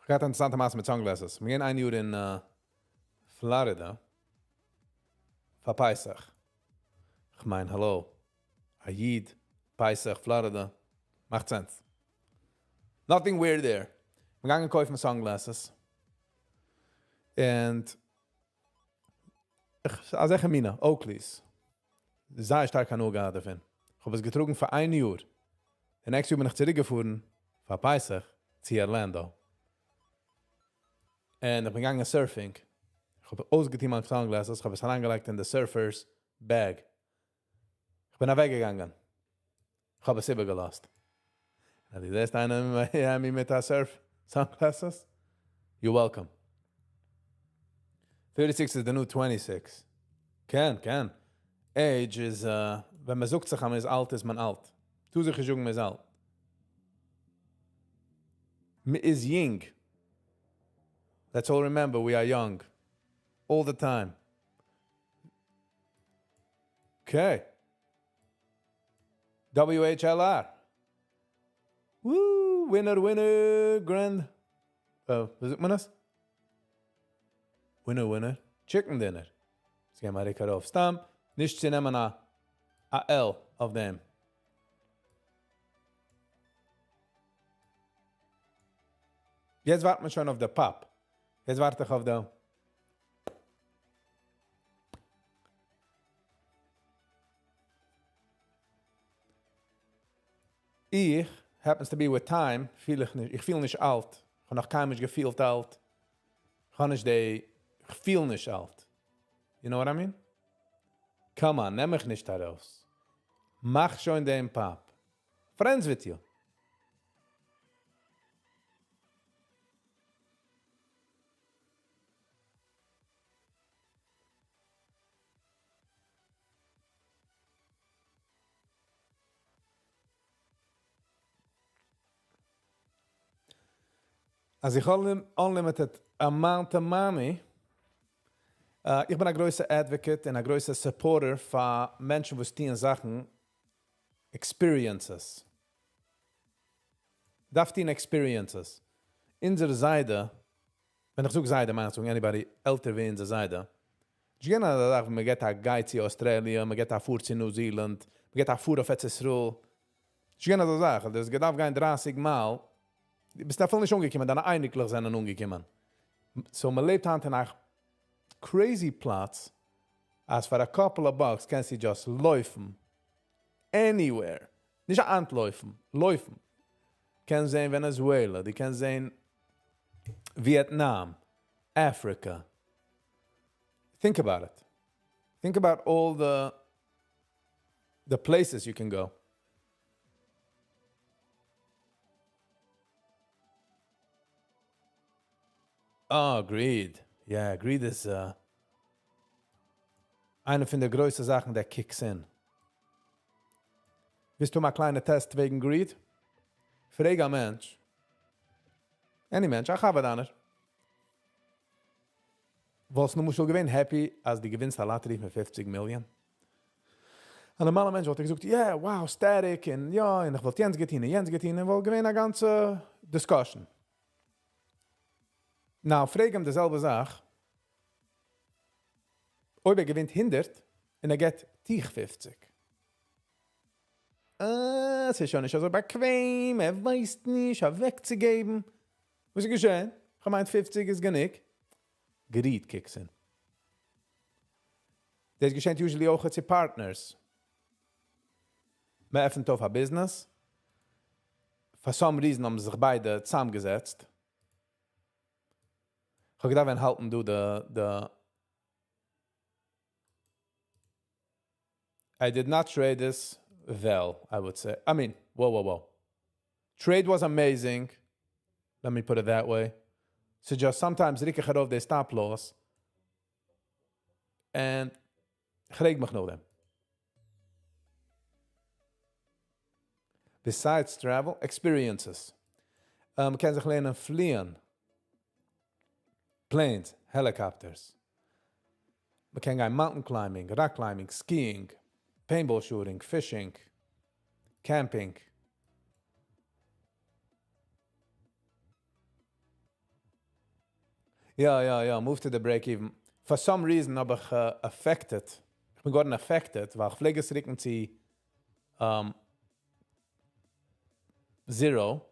Ich hatte interessante Maße mit sunglasses. Wir gehen ein Jahr in Florida. Für Pesach. Ich meine, hallo. Ayid, Pesach, Florida. Macht sense. Nothing weird there. Wir gingen kaufen sunglasses. And als ich meine, Oakleys. Sehr stark an Uga davon. Ich habe es getrunken für ein Jahr. Der nächste Jahr bin ich zurückgefahren für Pesach zu Orlando. Und ich bin gegangen surfing. Ich habe ausgetein meine Sunglasses, ich habe es reingelegt in the surfer's bag. Ich bin weggegangen. Ich habe es übergelost. Und die erste eine in Miami mit der Surf Sunglasses. You're welcome. 36 is the new 26. Can. Age is, wenn man sucht sich, man ist alt, ist man alt. Tu sich jung, man ist alt. Man is young. Let's all remember, we are young. All the time. Okay. WHLR. Woo! Winner, grand. Was sagt man das? Winner. Chicken dinner. Jetzt gehen wir Ricker auf Stamm. Nicht zu nehmen a L of them. Jetzt warten wir schon auf der Pop. Jetzt warte ich auf der... Ich, happens to be with time, ich fühle nicht alt. Ich habe noch keinem gefühlt alt. Ich fühle nicht alt. You know what I mean? Come on, nimm mich nicht daraus. Mach schon den Pop. Friends with you. Als ich unlimited amount of money, ich bin ein größer Advocate und ein größer Supporter für Menschen, die stehen Sachen, Experiences. Darf die Experiences. In der Seite, wenn ich so Seite meine, anybody älter wie in der Seite, ich gehe nach der Sache, man geht nach Guide zu Australien, man geht nach Fuhr zu New Zealand, man geht nach Fuhr auf Etzisruel, Ich kann das sagen, das gedarf gehen 30 Mal. Du bist da voll nicht umgekommen, dann einiglich sind umgekommen. So, man lebt an nach crazy Platz, als für a couple of bucks kannst du just laufen. Anywhere. Nicht antläufen, laufen. Kann sein Venezuela, die kann sein Vietnam, Africa. Think about it. Think about all the places you can go. Oh, greed. Yeah, greed is eine von der größten Sachen, der kicks in. Willst du mal einen kleinen Test wegen greed? Frage ein Mensch. Any Mensch, ich habe das nicht. Was nu musst du gewinnen, happy, als die gewinnst der Lotterie mit 50 Millionen? Ein normaler Mensch hat gesagt, yeah, wow, static, und ja, und ich wollte Jens geht hin, und will gewinnen eine ganze Discussion. Nou, frage ihm dieselbe Sache. Ob gewinnt 100 und geht dich 50. Es ist schon nicht so bequem, weiß nicht, wegzugeben. Was ist geschehen? Ich meint 50 ist genug. Greed kicks in. Das geschieht usually auch zu Partners. Man öffnet auf ein Business. For some reason haben sich beide zusammengesetzt. Ich habe gedacht, wenn halten du I did not trade this well, I would say. I mean, whoa. Trade was amazing. Let me put it that way. So just sometimes Rieke gaat over de stop loss. En ik reik mich nog dem. Besides travel, experiences. Man kann sich lernen fliehen. Planes, helicopters. Man kann gehen mountain climbing, rock climbing, skiing, paintball shooting, fishing, camping. Ja, move to the break-even. For some reason habe ich affected. Ich bin gerade affected, weil ich pflege es richten sie zero.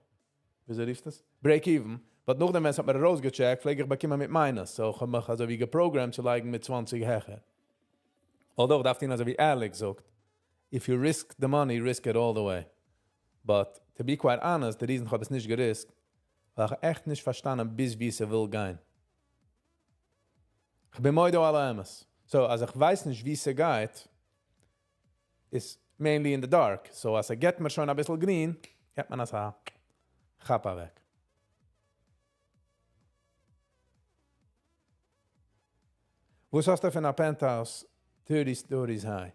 Wieso rief das? Break-even. But noch dem Mensch hat mir rausgecheckt, pflege ich bekomme mit minus. So ich habe mich also wie geprogrammt zu liegen mit 20 Hecher. Although, darf ich also wie Alex sagt, if you risk the money, risk it all the way. But to be quite honest, der Reason habe ich es nicht gerisked, weil ich echt nicht verstanden, bis wie sie will gehen. Ich bin moide alle Emmes. So, als ich weiß nicht, wie sie geht, ist mainly in the dark. So, als geht mir schon ein bisschen green, hat man das Chappa weg. Wo hast du für ein Penthouse 30 stories high?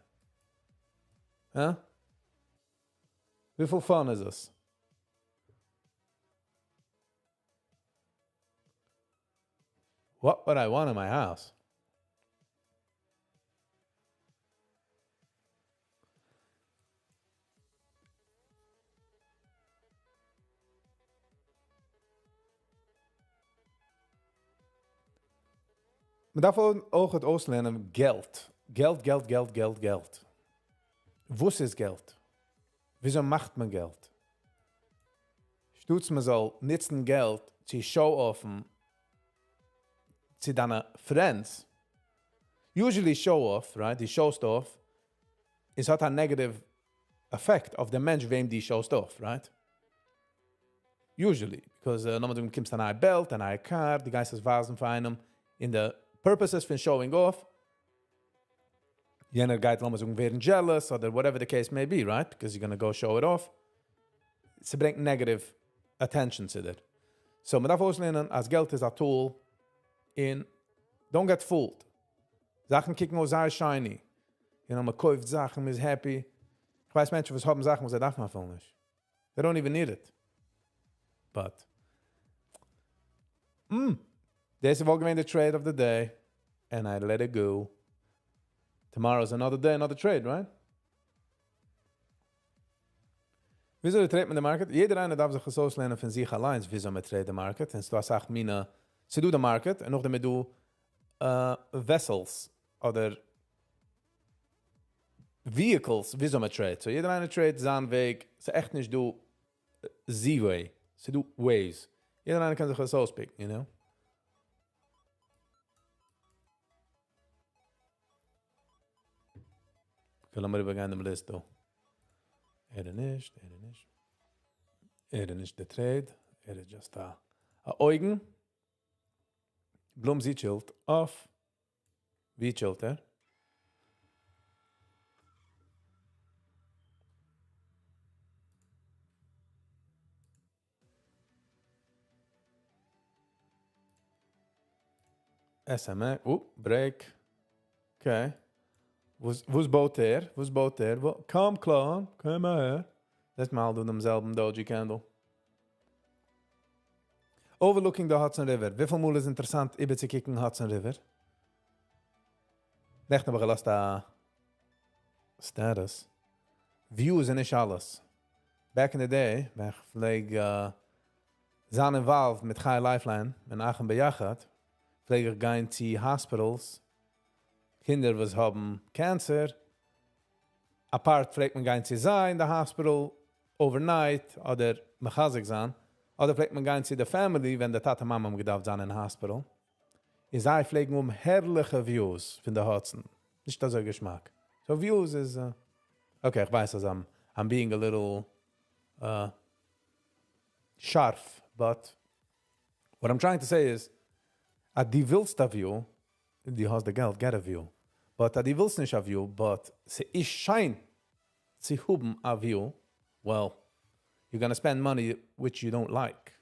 Huh? Wie viel fun ist es? What would I want in my house? Man darf auch het auslernen Geld. Geld. Was ist Geld? Wieso macht man Geld? Stutz man soll nützen Geld zu show-offen zu deinen Friends. Usually show-off, right? Die showst off is hat a negative effect of the Mensch, wem die showst off, right? Usually. Because nochmal du kommst an ein Belt, an ein Car, die Geistes wasen für einem in the purposes von showing off. Jener geht nochmal so werden jealous or whatever the case may be, right? Because you're going to go show it off. Sie bringt negative attention to that. So man darf auslernen, als Geld ist a tool in don't get fooled. Sachen kicken aus sehr shiny. You know, man kauft Sachen, man ist happy. Ich weiß Menschen, was haben Sachen, was darf man voll nicht. They don't even need it. But this is going the trade of the day and I let it go. Tomorrow's another day, another trade, right? Wieso trade man den Market? Jeder eine darf sich so lernen von sich allein, wieso man trade den Market. Und du sagst, meine, sie do den Market und noch damit du Vessels oder vehicles, wieso man trade. So jeder eine trade seinen Weg, so echt nicht du Z-Way, so du Ways. Jeder eine kann sich das auspicken, you know? Okay, lassen wir übergehen dem List, du. Nicht. Nicht der Trade. Ist just a Eugen. Blum sieht Schild auf. Wie chillt er? SMA. Break. Okay. Wo's baut er? Komm klar. Komm mal her. Das mal du demselben Doji Candle. Overlooking the Hudson River. Wie viel Mal ist interessant, über zu kicken Hudson River? Nicht aber gelost da status. Views sind nicht alles. Back in the day, wenn ich pflege sein involved mit Chai Lifeline, mit Aachen bejachat, pflege ich gehen zu Hospitals, Kinder, was haben Cancer, apart pflegt man gehen zu sein in der Hospital, overnight, oder mechazig sein, oder pflegt man gehen zu der Family, wenn der Tata Mama gedacht sein in der Hospital. Is I pflegen herrliche Views von der Hudson. Nicht das Geschmack. So Views is, okay, ich weiß, dass I'm being a little sharp, but what I'm trying to say is, die willst a view, die hast der Geld, get a view. But die willst nicht a view, but sie ist schein, sie haben a view, well, you're gonna spend money which you don't like,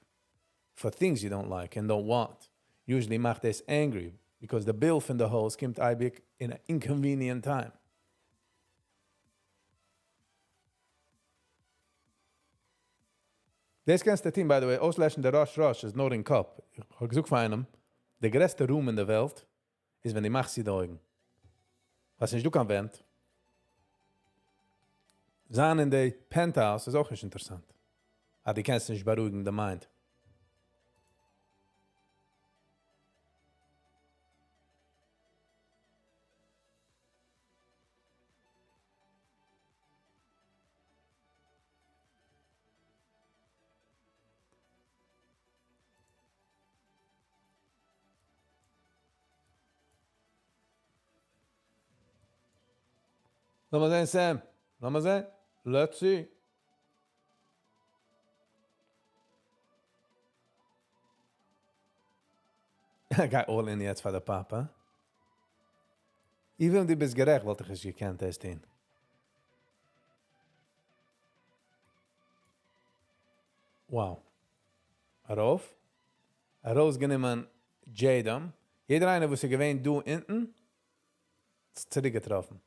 for things you don't like and don't want. Usually macht es angry, because the bill from the house kommt eigentlich in an inconvenient time. Das ganze Team, by the way, auslöschen der Rush ist nur in Kopf. Ich habe gesagt von einem, der größte Ruhm in der Welt ist, wenn die machst sie Augen. Was nicht du kann wendet. Sein in der Penthouse ist auch nicht interessant. Aber die kannst nicht beruhigen, der Mind. Lass mal sehen, Sam. Lass mal sehen. Let's see. Ga all in jetzt für der Papa. Even die bist gerecht, wollte ich es gekannt testen. Wow. Arauf. Arauf genommen Jadam. Jeder eine, wo sie gewähnt, du hinten, ist zurückgetroffen.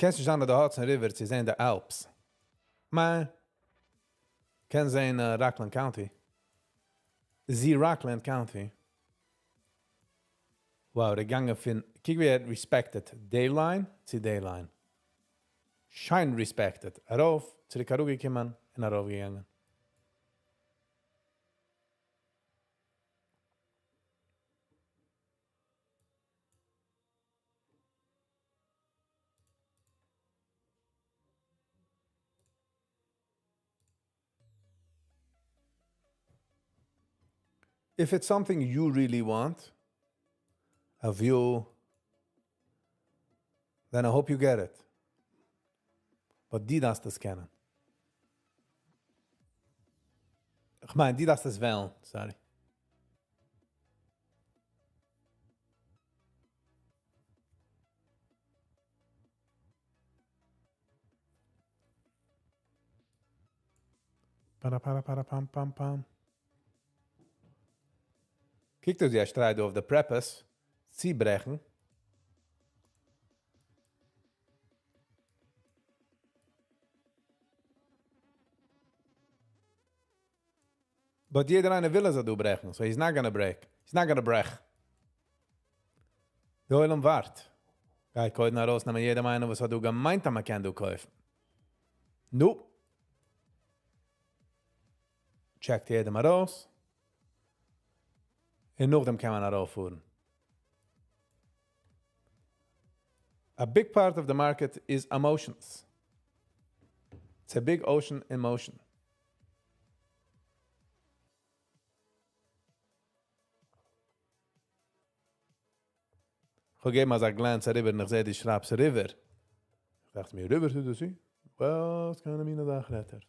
Kennst du schon an der Hudson River, sie sehen der Alps. Maar, ken ze in Rockland County. Rockland County. Wow, de gangen van, kijk wie het respected. Dayline, zie Dayline. Shine respected. Erof, zie de karugi kiemen en erof gegangen. If it's something you really want, a view, then I hope you get it. But die darfst das kennen. Ich meine, die darfst das wählen, sorry. Pam. Kijk dus, jij strijdt over de preppers. Zie brechen. But jeder eine will es do brechen. So he's not gonna break. He's not gonna brech. De oilem wart. Ga ik heute naar raus, nemen jeder eine, was du gemeint am kann du kaufen. Nope. checkt jeder mal raus. Und noch dem kann man rauffahren. A big part of the market is emotions. It's a big ocean in motion. Ich gebe mal so ein Glance rüber und ich sehe, die schreibst River. Ich dachte mir, River tut das sie? Was kann ich mir noch retten?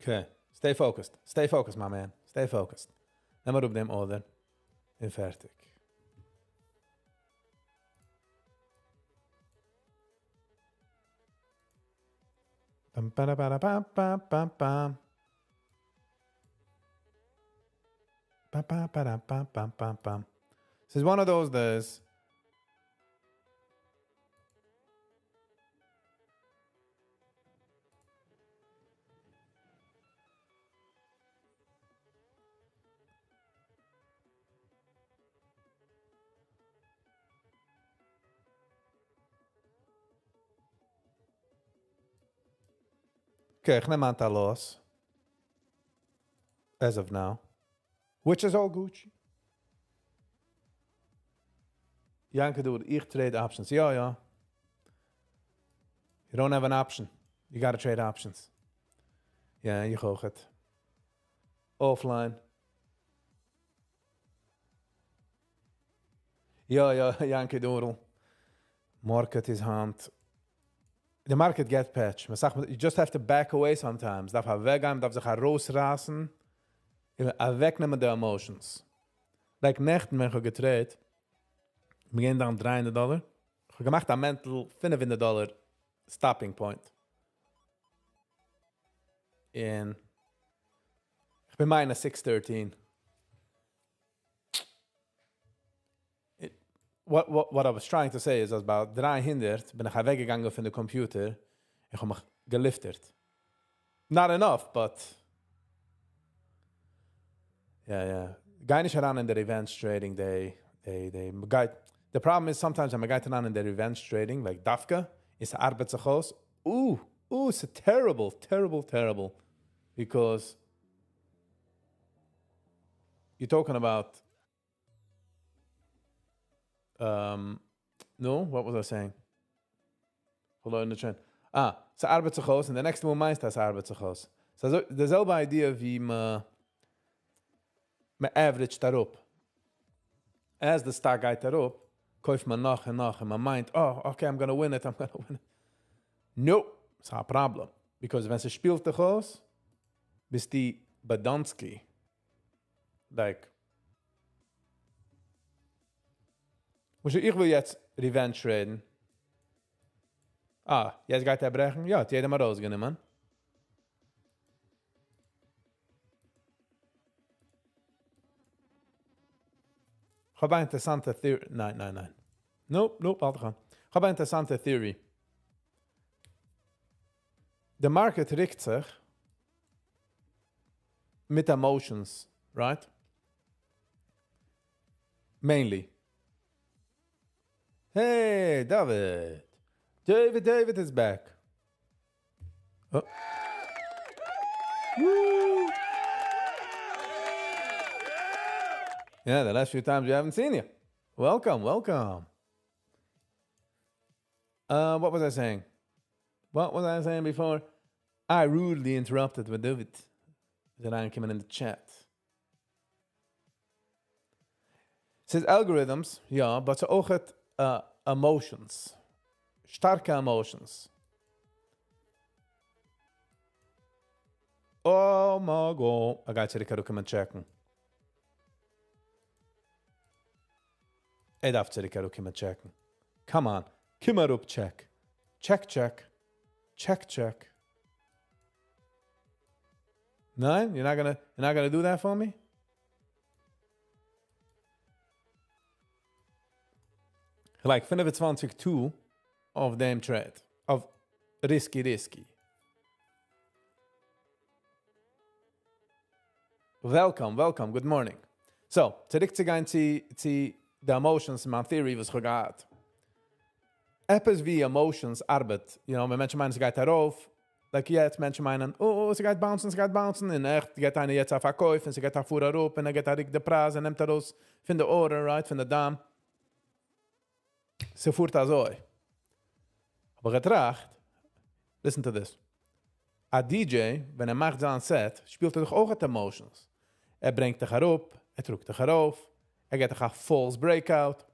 Okay, stay focused. Stay focused, my man. Stay focused. Neem maar op dem order. En fertig. Pam, pam, pam, pam, pam, pam, pam. Pam, pam, pam, pam, pam, pam, pam. This is one of those days. Okay, ich nehme Antal los. As of now. Which is all Gucci. Janke doet, ich trade options. Ja, ja. You don't have an option. You gotta trade options. Ja, je gooit het. Offline. Ja, ja, Janke Doodle. Market is hand. The market get patch. Man sagt, you just have to back away sometimes. Darf er weggaan, darf sich er rausrasen. Er wegnehmen die emotions. Like nechten, wenn ich getrade, begin dann $300. Ich habe gemacht ein mental $500 stopping point. Und ich bin meine 613. What I was trying to say is, dass bei 300 bin ich weggegangen von der Computer. Ich habe mich geliftet. Not enough, but yeah. Guy nicht heran in der Events trading, they guide. The problem is sometimes when I get heran in der Events trading, like Dafka, is Arbeitsachos. It's terrible. Because you're talking about no, what was I saying? Hold on the trend. It's Arbeitsachos, and the next one meist is Arbeitsachos. So dezelfde idee wie me average daarop. As the stock geht daarop, kauft man noch and noch, and my mind, okay, I'm gonna win it. Nope, it's a problem. Because wenn sie spielt dich aus, bist die Badanski. Like, ich will jetzt Revenge traden. Jetzt geht er brechen? Ja, hat jeder mal rausgenommen. Ich habe eine interessante Theorie. Nein. Nope, warte gaan. Ich habe eine interessante Theorie. Der Market richtet sich mit emotions, right? Mainly. Hey, David is back. Oh. Woo! Yeah, the last few times we haven't seen you. Welcome. What was I saying? What was I saying before? I rudely interrupted with David. That I came in the chat. It says algorithms, yeah, but so ook het emotions. Starke emotions. Oh my god. I got you to come and checken. Ik darf zu dir auch checken. Come on. Komm mal up, check. Check. Nein? You're not gonna do that for me? Like 25 of them trade. Of risky. welcome, good morning. So, zurück zu gehen zu the emotions, my theory was gehabt. Etwas wie emotions arbeit, wenn Menschen meinen, es geht darauf, like jetzt Menschen meinen, es geht bouncen, und echt geht einer jetzt auf Verkäufe, und sie geht auf Fuhrer und er geht auf den Preis, und nimmt er aus von der Ohren, right, von der Dame. Sie fuhrt das so. Aber getracht, listen to this. A DJ, wenn macht sein Set, spielt doch auch emotions. Bringt dich herup, drückt dich herauf, geht dich auf False Breakout.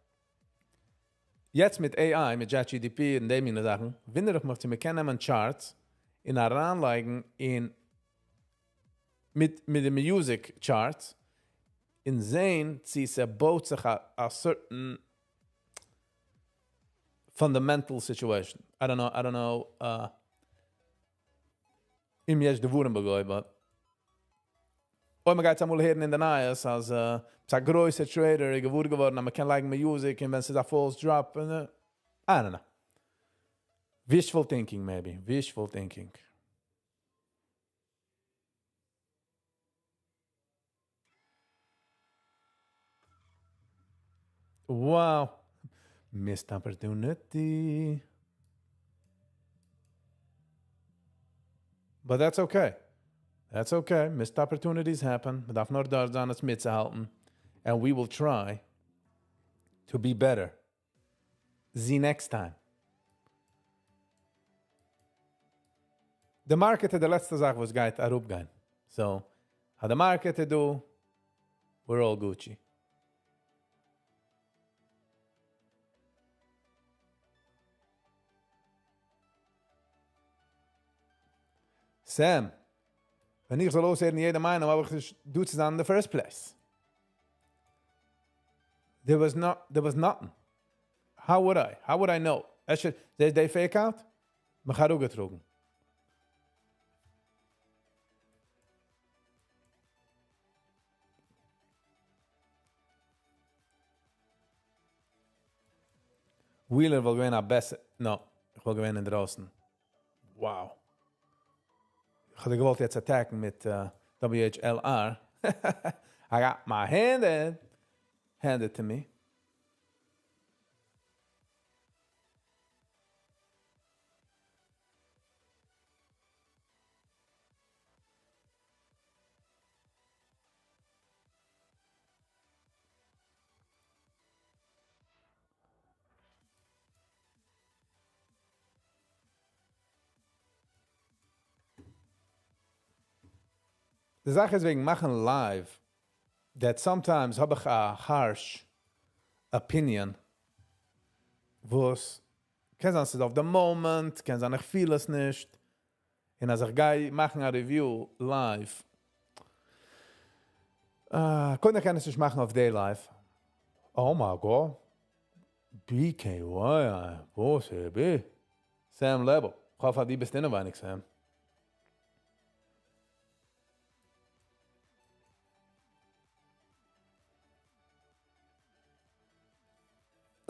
Jetzt mit AI, mit ChatGPT und dem Sachen, wundere ich mich, wir kennen Charts in heranlegen mit den Music Charts in sehen, sie baut sich a certain fundamental situation. I don't know, im jetzt de Wurden begoi, but man geht einmal hören in den Neues, als es ein größer Trader geworden, aber man kann like Music, und wenn es ein false drop, I don't know. Wishful thinking, maybe. Wishful thinking. Wow. Missed opportunity. But that's okay. That's okay. Missed opportunities happen. Man darf nur da sein, es mitzuhalten. And we will try to be better. See next time. The market the letzte Sache, was geht herupgehen. So, how the market to do, we're all Gucci. Sam, wenn ich so loshören, jeder Meinung, aber ich do it in the first place. There was nothing. How would I know? They fake out? Man hat auch getrogen. Wheeler will gewinnen best. No, ich will gewinnen draußen. Wow. Ich hatte gewollt jetzt attacken mit WHLR. I got my handed to me. Die Sache ist wegen machen live, that sometimes habe ich a harsh opinion, wo es, kann sein, es ist auf dem Moment, kann sein, ich fühle es nicht, und als ich gehe machen eine Review live, konnte ich nicht machen auf Day Live. Oh my God. BKY, wo ist er? Sam Lebo. Ich hoffe, die bist in weinig, Sam.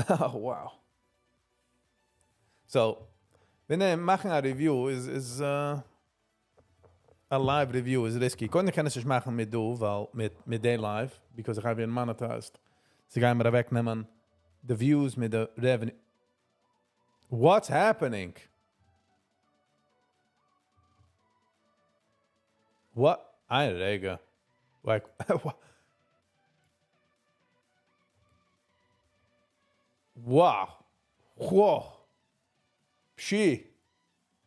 Oh, wow. So, wenn wir machen eine Review, ist a live Review is risky. Konnte ich nicht machen mit du, weil mit Day Live, because ich habe ihn monetized. Sie gehen mir wegnehmen, the views mit the revenue. What's happening? What? Eine Regel. Like, wow. Wow. Pshi.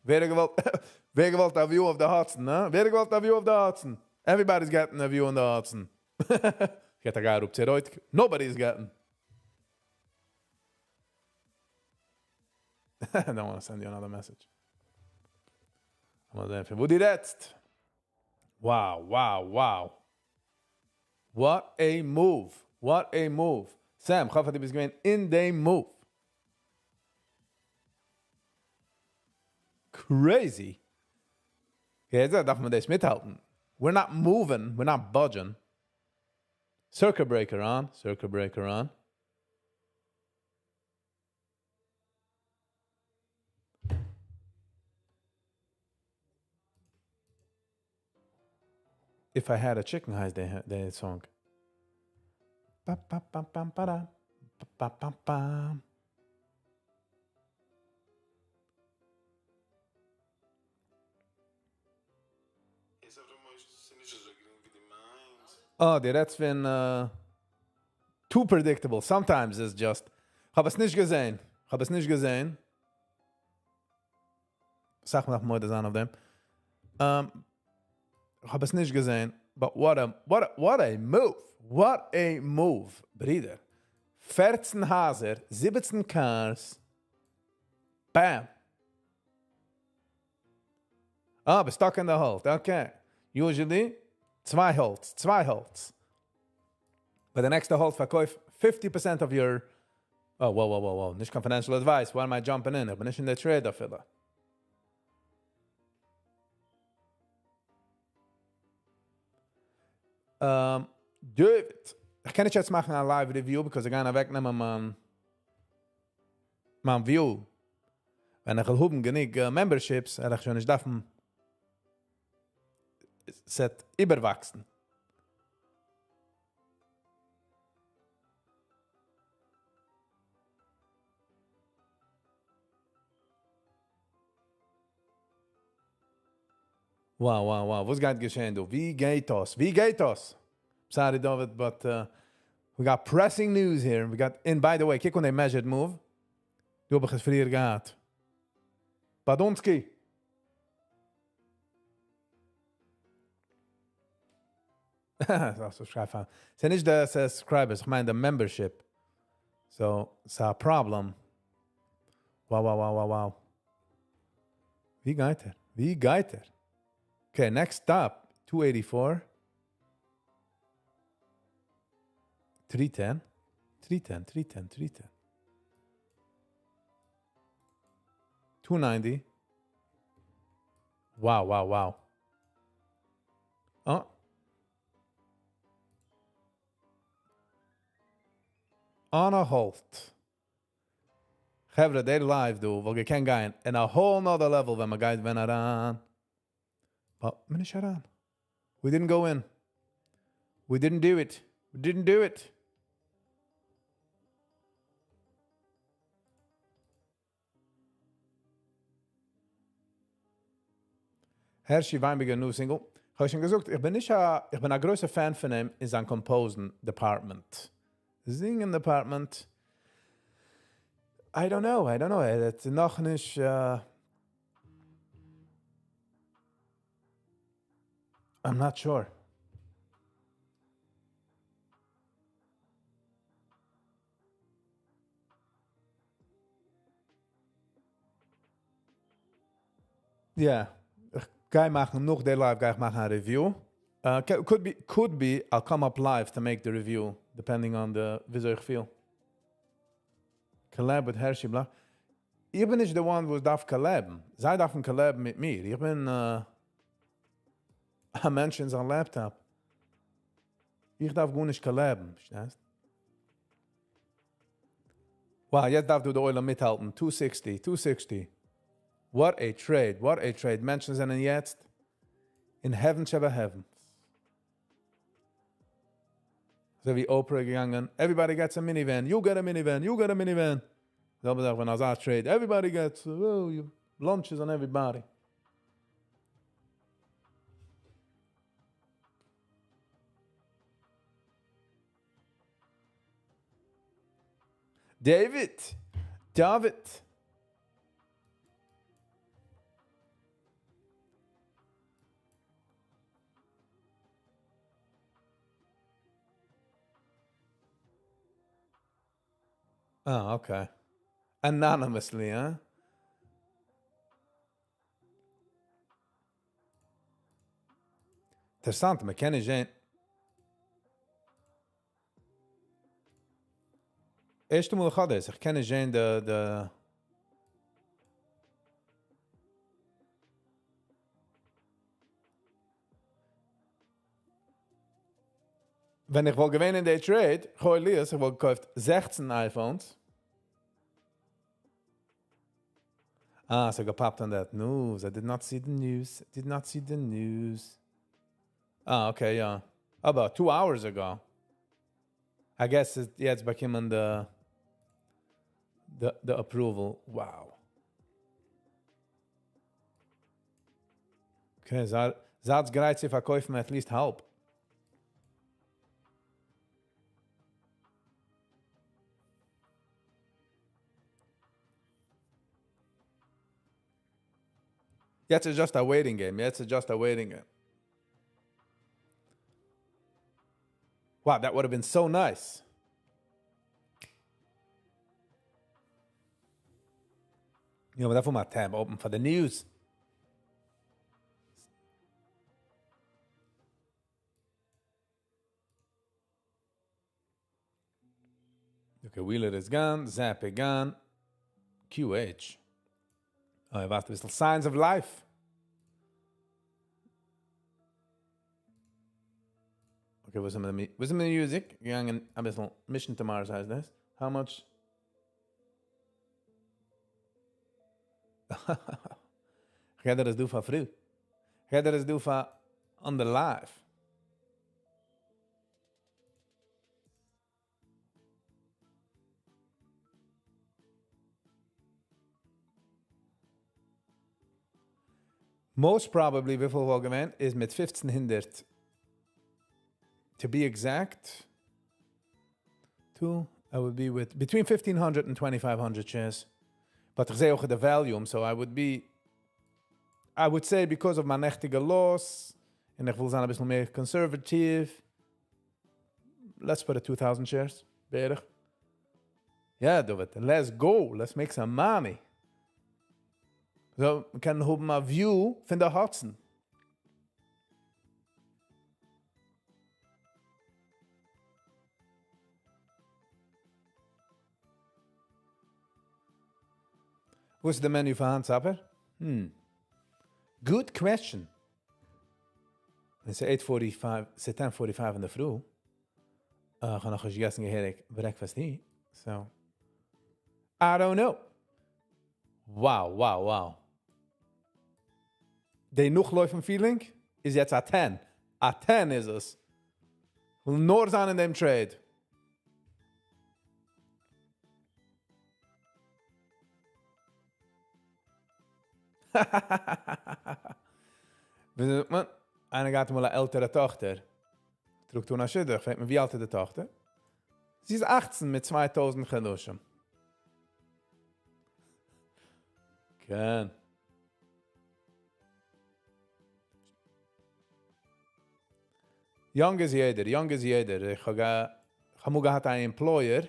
Wer gewollt a view of the Hudson, ne? Wer gewollt a view of the Hudson? Everybody's getting a view on the Hudson. Get a guy up to right. Nobody's getting. I don't want to send you another message. Wo die jetzt? Wow. What a move. Sam, ich hoffe, du bist gewesen in dem Move. Crazy. Okay, jetzt darf man das mithalten. We're not moving, we're not budging. Circuit breaker on. If I Had a Chicken heißt der Song. Ba, ba, ba, ba, ba, da. Ba, ba, ba, ba. Oh, die Reds fin too predictable. Sometimes it's just. Hab es nicht gesehen. Sag mir noch mal das an auf dem. Hab es nicht gesehen. But what a move. What a move, Brüder. 14 Haser, 17 Cars. Bam. But stuck in the hold. Okay. Usually, zwei Holds. But the next hold verkauf 50% of your... Oh, whoa. Nicht confidential advice. Why am I jumping in? Ich bin nicht in der Trade dafür. David. Ich kann nicht jetzt machen ein Live-Review, because ich gehe wegnehmen mein View. Wenn ich habe genug Memberships, ich schon nicht davon set überwachsen. Wow. Was geht geschehen, du? Wie geht das? Sorry, David, but we got pressing news here. And by the way, kick when they measured move. Du hab ich es früher gehabt. Badonski. Das ist schreif an. Es ist nicht der subscribers, ich meine der membership. So, it's a problem. Wow. Wie geht er? Okay, next up, 284. 310. 290. Wow. Oh. On a halt. Gevre, they live, do. Weil wir kennen gehen in a whole nother level, wenn man geht, wenn an. But, man ist heran. We didn't go in. We didn't do it. Hershey Weinberger new single. Ich habe schon gesagt, ich bin ein größer Fan von ihm in seinem Composen Department. Singen Department. I don't know. It's noch nicht... I'm not sure. Yeah. Guy machen noch der live, guy machen a review. Could be, I'll come up live to make the review, depending on the wie soll ich feel. Collab with Hershey Blah. Ich bin nicht the one who darf collaben. Zij darf collab mit mir. Ich bin I mentions on laptop. Ich darf gar nicht collaben. Verstehst? Wow, jetzt darf du die Euler mithalten. 260. What a trade. Menschen sind jetzt in Heaven Sheva Heaven. So wie Oprah gegangen. Everybody gets a minivan. You get a minivan. So bedacht, when I was trade, everybody gets lunches on everybody. David. Oh, okay. Anonymously, huh? Interessant, man kenne gente. Eerste Mal gehad is, ich kenne gente de Wenn ich wohl gewinne in der Trade, gooi Lias, ich wohl gekauft 16 iPhones. So gepopped on that news. I did not see the news. Oh, okay, yeah. About 2 hours ago. I guess it's becoming the approval. Wow. Okay, that's great if I verkaufen at least halb. Jetzt is just a waiting game. Jetzt is just a waiting game. Wow, that would have been so nice. Ja, maar daarvoor maar tab open for the news. Okay, Wheeler is gone. Zappe gone. QH. Oh, je wacht een beetje. Signs of life. Okay, was it the music? Gegangen een beetje Mission to Mars heißt das. How much? Ga dat eens doen van vroeg. Ga dat eens doen van on the live. Most probably, wieveel we gewend, is met 1500. To be exact, I would be with between 1500 and 2500 shares. But I say also the volume, so I would say because of my nechtige loss, and ik wil zijn een beetje meer conservative, let's put it 2000 shares, beter. Yeah, do it. Let's go. Let's make some money. So, we kunnen hebben een view van de Hudson. What's the menu for Hans Upper? Good question. It's 8:45, it's 10:45 in the vroeg. Gaan nog eens gasten geheerlijk breakfast hier. So, I don't know. Wow. De nog laufen feeling is jetzt a 10. A 10 is es. Will nur sein in dem trade. Man, einer gaat mal eine ältere Tochter. Trug du nach Schiddig, fragt mir, wie alt ist die Tochter? Sie ist 18 mit 2000 Geduschen. Kein. Young is jeder. Ich habe gehabt einen Employer,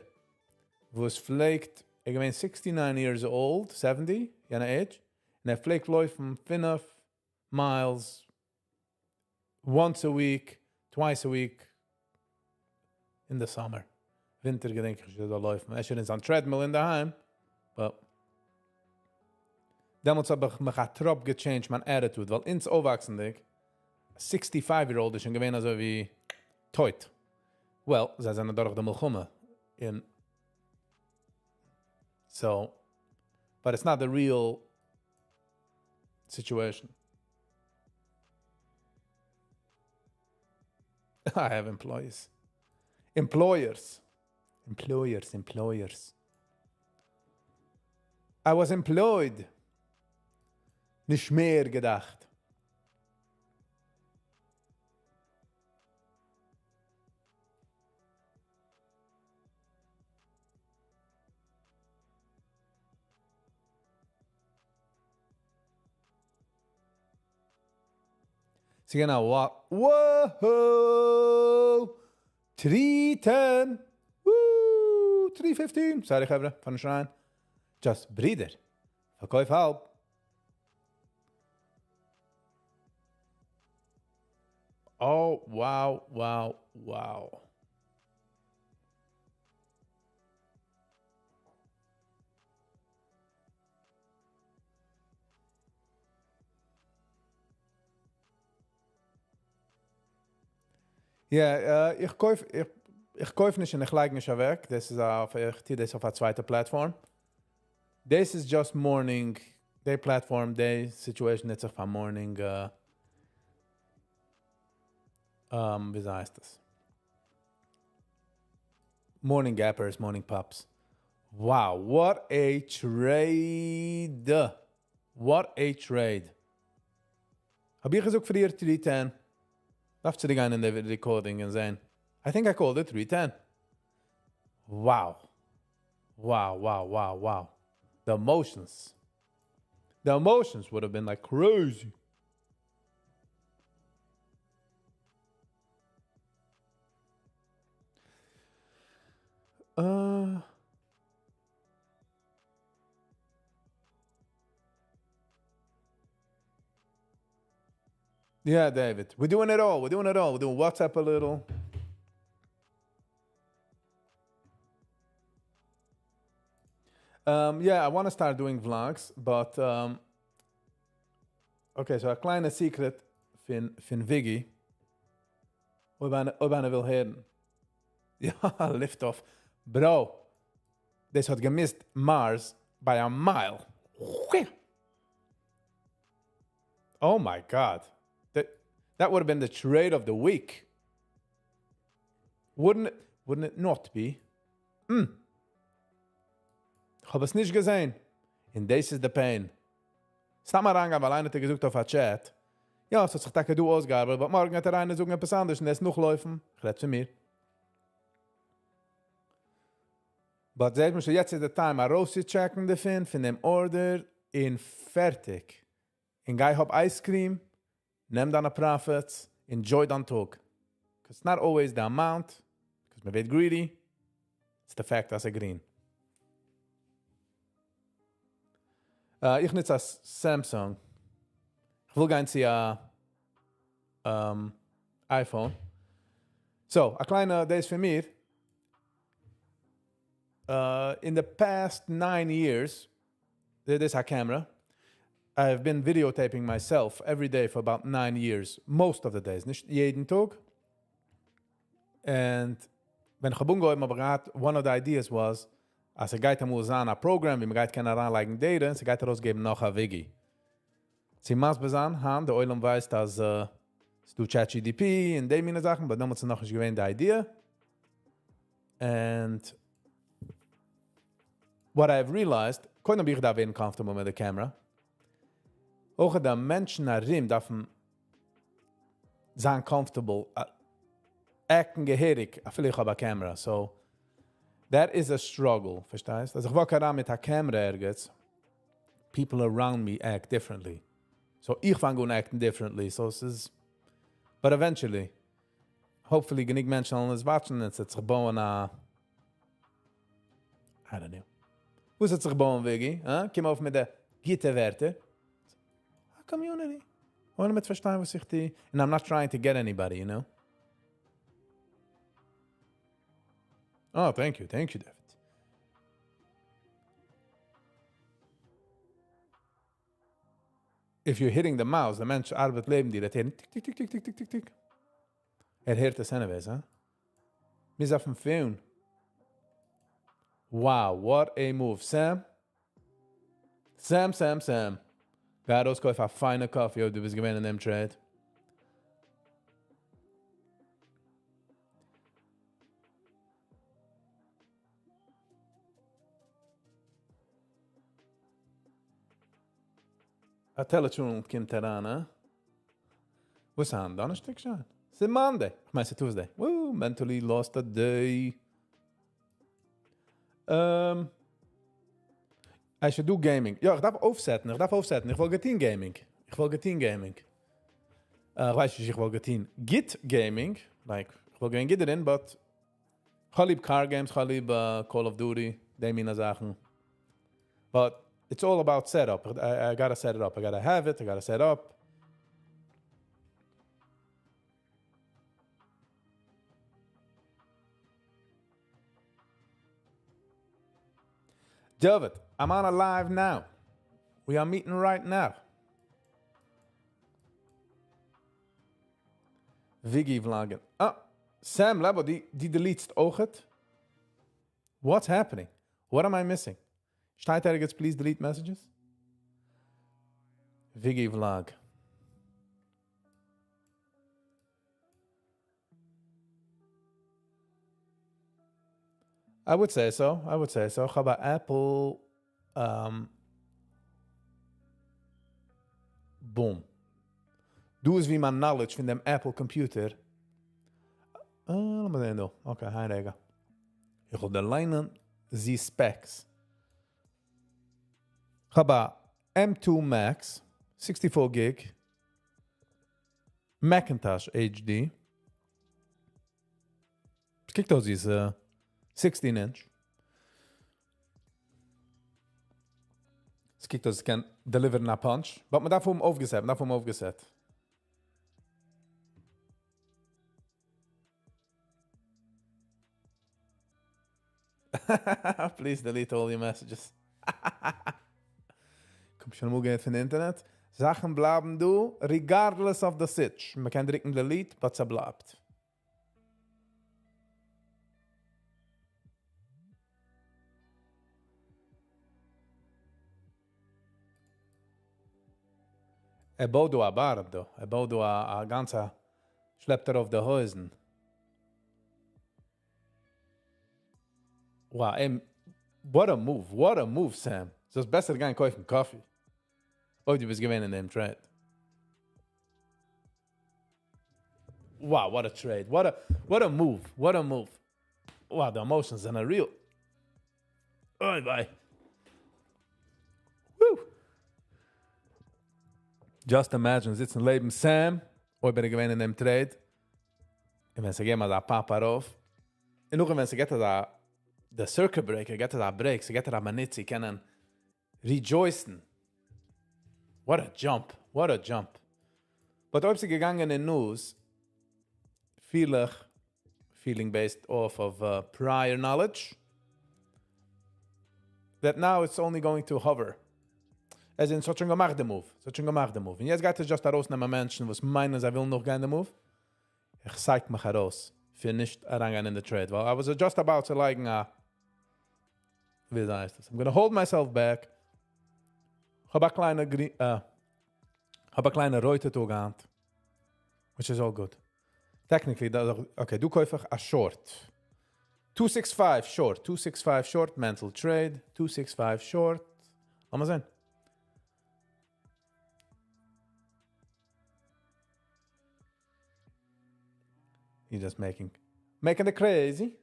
wo es pflegt, ich bin 69 years old, 70, jene age, und er pflegt laufen 5 miles once a week, twice a week in the summer. Winter gedenk ich, da laufen. Er ist in seinem Treadmill in daheim, but damals habe ich mich trop gechanged, mein Attitude, weil ins Aufwachsendig, 65-year-old ist schon gewesen, also wie teut. Well, sie sind durch die Milchumme. So, but it's not the real situation. I have employees. Employers. I was employed. Nicht mehr gedacht. Sie gehen auch, whoa, 310, 315, zei ik even van de Schrein. Just breeder. Verkauf halb. Oh, wow. Ja, ich kauf nicht in der gleichen Werk. Das ist auf der zweiten Plattform. This is just morning, day platform, day situation. It's a morning. Wie heißt das? Morning Gappers, Morning Pups. Wow, what a trade. What a trade. Heb je gezocht voor hier 310? Darf ze die gaan in de recording en zijn. I think I called it 310. Wow. Wow, wow, wow, wow. The emotions. The emotions would have been like crazy. Yeah, David. We're doing it all. We're doing it all. We're doing WhatsApp a little. Yeah, I want to start doing vlogs, but okay, so a kleine secret van Viggy. Ob einer will hören. Ja, Liftoff. Bro, this had gemist Mars by a mile. Oh my God. That would have been the trade of the week. Wouldn't it not be? Ich habe es nicht gesehen. And this is the pain. Snap mal rein, weil einer hat gesucht auf der Chat. Ja, es hat sich gedacht, du ausgearbeitet, aber morgen hat einer suchen etwas anderes und es noch laufen. Ich rede für mir. But sagt mir schon, jetzt ist der Time, a roast checken de fin, von dem Order in fertig. In gai hab ice cream, nimm deine profits, enjoy dein Tag. Because it's not always the amount, because man wird greedy, it's the fact dass green. Ich nutze das Samsung. Ich will gehen zu iPhone. So, a kleine, das für mir. In the past 9 years, this is a camera. I've been videotaping myself every day for about 9 years, most of the days, nicht jeden Tag. And when Chabungo im Apparat, one of the ideas was, als geht an a program, wie man geht kann anlegen Data, sie geht rausgeben noch a Viggy. Sie maß besan, han, der Eulam weiß, dass du ChatGDP und die meine Sachen, aber damals noch nicht gewähnt die Idee. And what I've realized, kann ich da werden comfortable mit der Kamera. Auch die Menschen darin dürfen sein comfortable, acten gehirig, vielleicht auf der Kamera. So, that is a struggle, verstehst? Also ich war gerade mit der Kamera ergens, people around me act differently. So ich fange an acting differently. So es ist, but eventually, hopefully genug Menschen an uns watchen, es hat sich gebaut I don't know. Hoe is het zich gewoon, Viggy? Huh? Kom auf mit der Gitterwerte. A community. Gewoon met verstaan was zich die... And I'm not trying to get anybody, you know? Oh, thank you, David. If you're hitting the mouse, the mens arbeidt leben die, dat heet tik, tik, tik, tik, tik, tik, tik, tik. Heert es anyways, huh? Mis auf dem Phone. Wow, what a move. Sam? Sam. Gaat ons kopen een fijne koffie, du bist gewinnen in dem trade. A teleton komt eraan, hè? What's on? Donnerstag schon? It's Monday. Ich meine, it's Tuesday. Woo, mentally lost a day. I should do gaming. Ja, ich darf aufsetzen. Ich will Gatin Gaming. Ich weiß nicht, ich will Gatin Git Gaming. Like, ich will gehen Git drin, but ich lieb Car Games, ich lieb Call of Duty, die meine Sachen. But it's all about setup. I gotta set it up. I gotta have it. I gotta set up. David, I'm on a live now. We are meeting right now. Viggy vloggen. Ah, Sam Labo, die deletes ook het. What's happening? What am I missing? Staat ergens, please delete messages? Viggy vlog. I would say so. I would say so. How about Apple? Boom. Du is wie mijn knowledge van dem Apple computer. Laat me zien. Oké, hij rega. Ik wil de lijnen zie specs. How about M2 Max, 64 gig, Macintosh HD. Kijk, dat is 16 inch. Kijk, dat kan deliver naar punch. Wat me daarvoor overgezet. Please delete all your messages. Kom schon mal gehen von Internet. Sachen bleiben du, regardless of the sitch. Man kann drücken delete, but es bleibt. Baut du a Barb, do. Baut du a ganzer schleppt auf de Häusen. Wow, what a move, Sam. So ist besser gehen kaufen Kaffee. Oh, du bist gewinnen in dem Trade. Wow, what a trade. What a move. Wow, the emotions are real. Oh, bye. Woo. Just imagine, sitzen Leben Sam, oh, ich bin gewinnen in dem Trade. Und wenn sie gehen mal da Papa rauf. Und noch wenn sie geht da the circuit breaker, get da breaks, get da manitzi, können rejoicen. What a jump. But ob sie gegangen in News, feeling based off of prior knowledge, that now it's only going to hover. As in, so schon gemacht der Move. Und jetzt geht es just herausnehmen Menschen, was meinen, sie will noch gehen der Move. Ich zeig mich heraus. Für nicht herangehen in the trade. Well, I was just about to like, wie heißt das? I'm going to hold myself back. Hab a kleine Reute gehabt. Which is all good. Technically, okay, du kaufst a short. 265 short, mental trade. 265 short. Lass mal sehen. You're just making it crazy.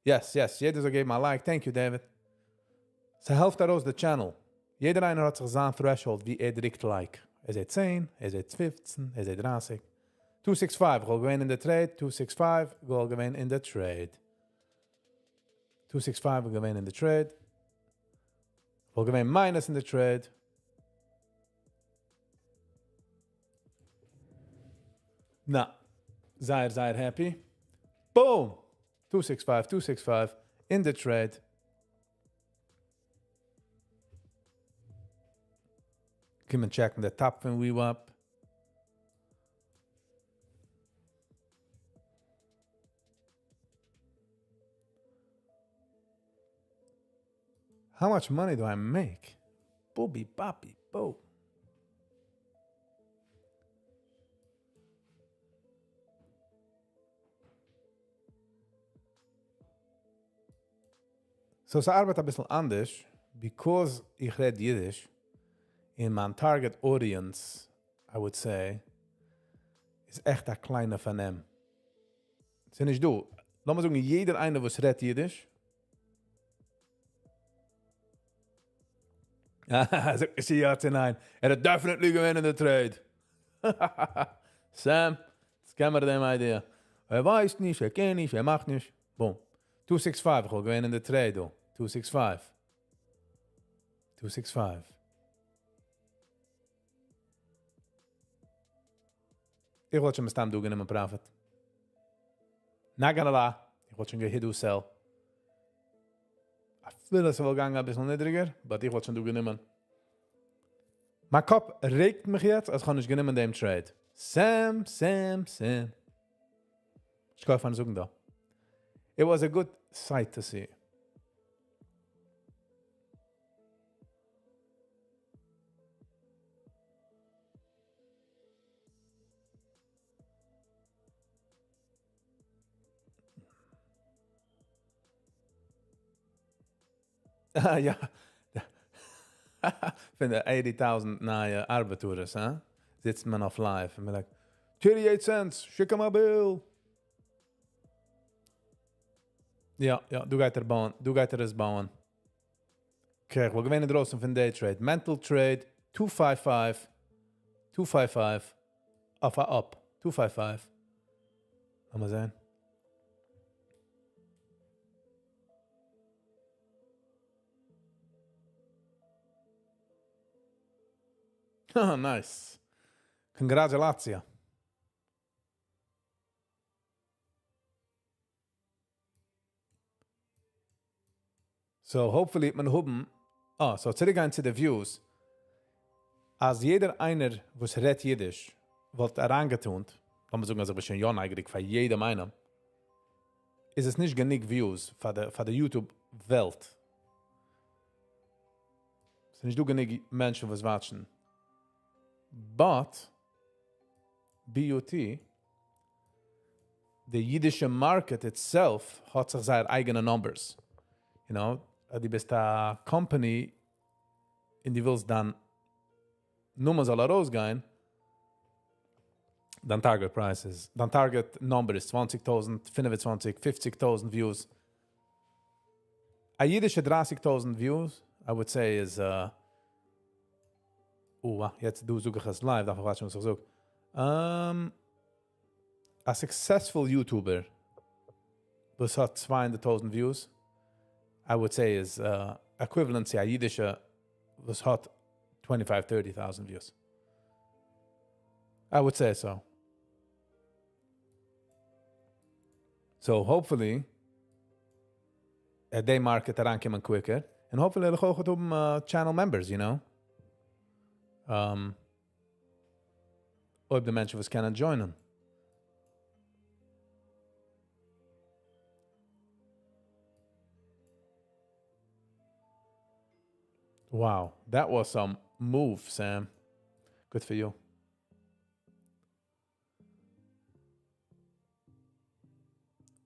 Yes, jeder soll geben ein Like. Thank you, David. Ze helft daraus the channel. Jeder einer hat sich sein Threshold, wie drückt Like. Is it 10? Is it 15? Is it 30? 265, go in the trade. 265, go in the trade. 265, go in the trade. We'll go minus in the trade. Nah, Zaire happy. Boom! 265 in the trade. Come and check the top when we up. How much money do I make? Booby boppy bo. So es arbeitet ein bisschen anders, because ich rede Jiddisch, in my target audience, I would say, ist echt ein kleiner von ihm. Sind nicht du. Lass mal sagen, jeder eine, was redet Jiddisch. Ich sehe jetzt hinein. Hat definitely gewinnen in the trade. Sam, das kann man dem Idee. Weiß nicht, kennt nicht, macht nicht. Boom. 265, ich will gewinnen in the trade, though. 265. Ich wollte schon mit Stam dugen in mein Profit. Not gonna lie. Ich wollte schon gehiddu sell. Ich will es wohl gehen ein bisschen niedriger, aber ich wollte schon dugen nehmen. Mein Kopf regt mich jetzt, als kann ich genommen in dem Trade. Sam. Ich kann einfach suchen da. It was a good sight to see. Ja. Finde 80.000 neue Arbetures, huh? Sitzt man auf live und mir like, 38 cents, schick mal Bill. Ja, du gehst bauen. Du gehst es bauen. Okay, ich will gewinnen draußen von Daytrade. Mental Trade, 255. 255. Auf a up. 255. Lass mal sehen. Oh, nice. Congratulations. So, hopefully, man hoben. Oh, so zurückgehen zu den Views. Als jeder einer, was redt Jiddisch, wird herangetunt, dann sagen wir schon ja eigentlich für jedem einen, ist es nicht genug Views für die YouTube-Welt. Es sind nicht genug Menschen, was watchen. But, BUT, the Yiddish market itself hat sich seine eigenen Numbers. You know, die bist a Company, in die willst dann Nummern soll rausgehen, dann Target Prices, dann Target Number ist 20.000, 25, 50.000 Views. A jiddische 30.000 Views, I would say, is, jetzt du suche ich es live, darf ich watschen, was ich suche. A successful YouTuber, was hat 200.000 Views, I would say is equivalent to a jiddische, was hat 25, 30,000 views. I would say so. So hopefully, they market arankimen quicker, and hopefully they'll go to channel members, you know. Ob the mensen was kunnen joinen. Wow, that was some move, Sam. Good for you.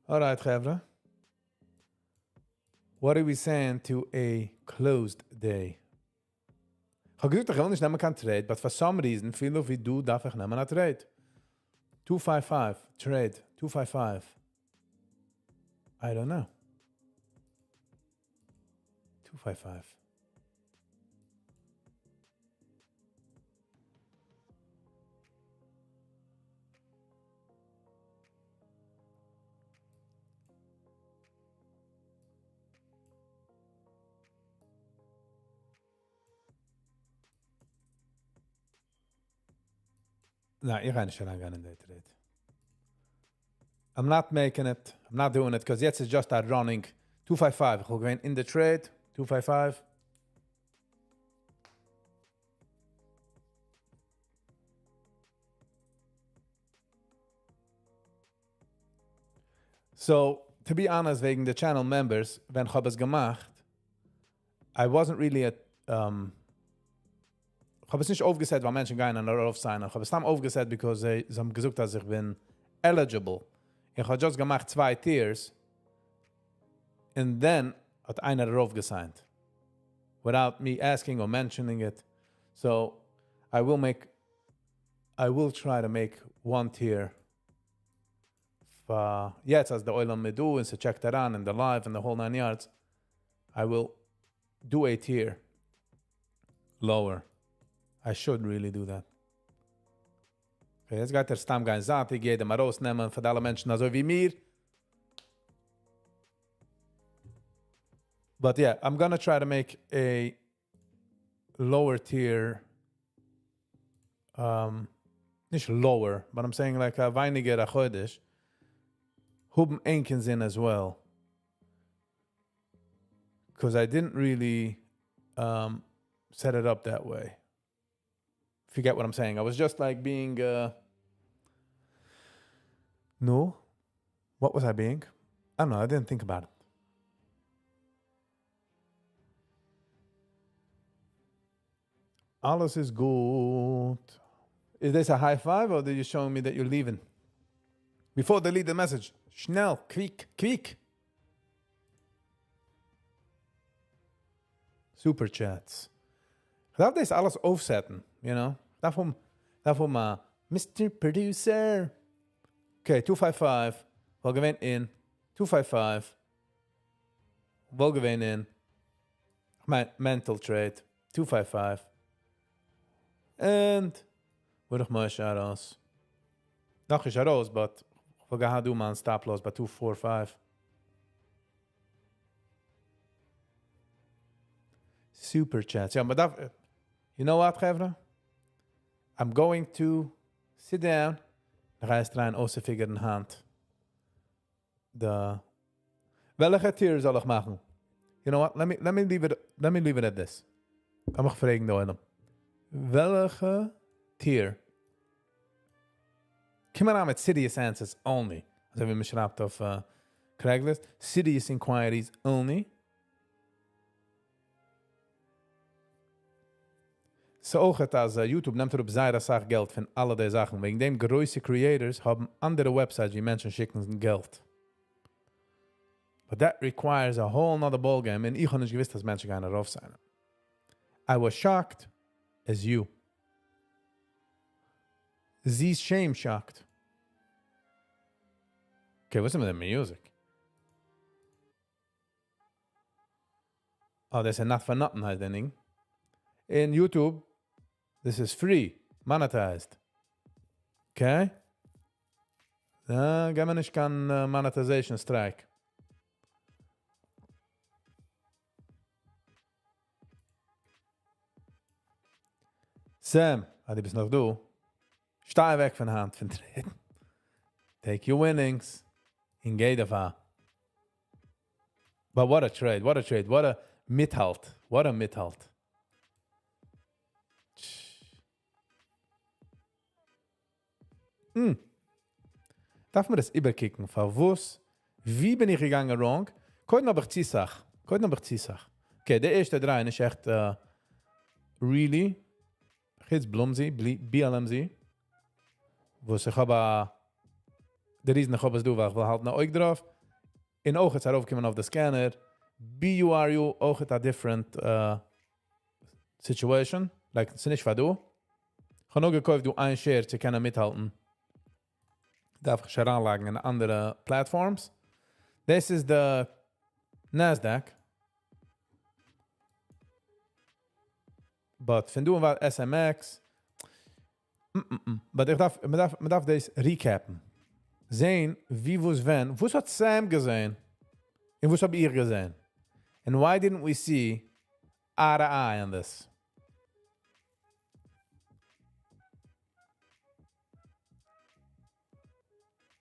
All right, Gevra. What are we saying to a closed day? Ich habe gesagt, ich will nicht nehmen kein Trade, but for some reason, viele wie du darf ich nehmen ein Trade. 255, Trade, 255. I don't know. 255. No, ich kann nicht reingehen in that trade. I'm not making it. I'm not doing it because jetzt is just that running 255. Ich will gehen in the trade 255. So, to be honest, wegen the channel members, wenn ich habe es gemacht, I wasn't really ich habe es nicht aufgesetzt, weil Menschen gehen an darauf sein. Ich habe es dann aufgesetzt, because sie haben gesagt, dass ich bin eligible. Ich habe just gemacht 2 tiers, and then hat einer darauf gesigned. Without me asking or mentioning it. So, I will try to make 1 tier. Jetzt, als der Eulam me do, and sie checkt daran, and the live, and the whole 9 yards, I will do a tier lower. I should really do that. Okay, jetzt geht der Stammgein Satig, jeder mal rausnehmen für alle Menschen, also wie mir. But yeah, I'm gonna try to make a lower tier, nicht lower, but I'm saying like a weiniger a chodesh, huben Enkens in as well. Because I didn't really set it up that way. If you get what I'm saying. I was just like being, no. What was I being? I don't know. I didn't think about it. Alles is good. Is this a high five or are you showing me that you're leaving? Before they leave the message. Schnell, quick. Super Chats. Ich darf das alles aufsetzen, you know? Davon mal, Mr. Producer. Okay, 255. Wel gewinnt in. 255. Wel gewinnt in. Mijn mental trade. 255. And word ich mal raus. Noch ist raus, but we gaan doen man stop loss by 245. Super chats. Ja, maar dat, you know what, Gevra? I'm going to sit down. Dan ga je straks ook figure in hand. Welke tier zal ik maken? You know what? Let me leave it at this. Ik mag vragen door. Welke tier? Kom maar aan met serious answers only. Als we me schrijft op Craigslist. Serious inquiries only. Zo ook het als YouTube neemt op zeer zaak geld van alle deze zaken. Wegen dem grootste creators hebben andere websites die mensen schicken geld. But that requires a whole nother ballgame. En ik had niet gewist dat mensen gaan erop zijn. I was shocked as you. She's shame shocked. Okay, what's with the music? Oh, that's a not for nothing, I think. In YouTube, this is free, monetized. Okay? Gaan we niet kan monetization strike. Sam, had ik bis nog doen. Sta weg van hand van treden. Take your winnings. In Gedava. But what a trade. What a mithalt. What a mithalt. Darf man das überkicken? Verwus? Wie bin ich gegangen wrong? Koit noch Zisach. Okay, der erste drei ist echt really. Gits Blumzi, BLMZ. Wo sich aber der Riesen noch was du war, wir halten euch drauf. In ogen het kommen auf the scanner. BURU ook het a different situation. Like, es ist nicht was du. Ich habe noch gekauft, du ein Share zu können mithalten. Darf ich heranlagen in andere platforms. This is the Nasdaq. But wenn du was SMX. But ich darf das recappen. Sehen, wie wo's wenn. Wo's hat Sam gesehen? Und wo's hab ihr gesehen? And why didn't we see eye to eye on this?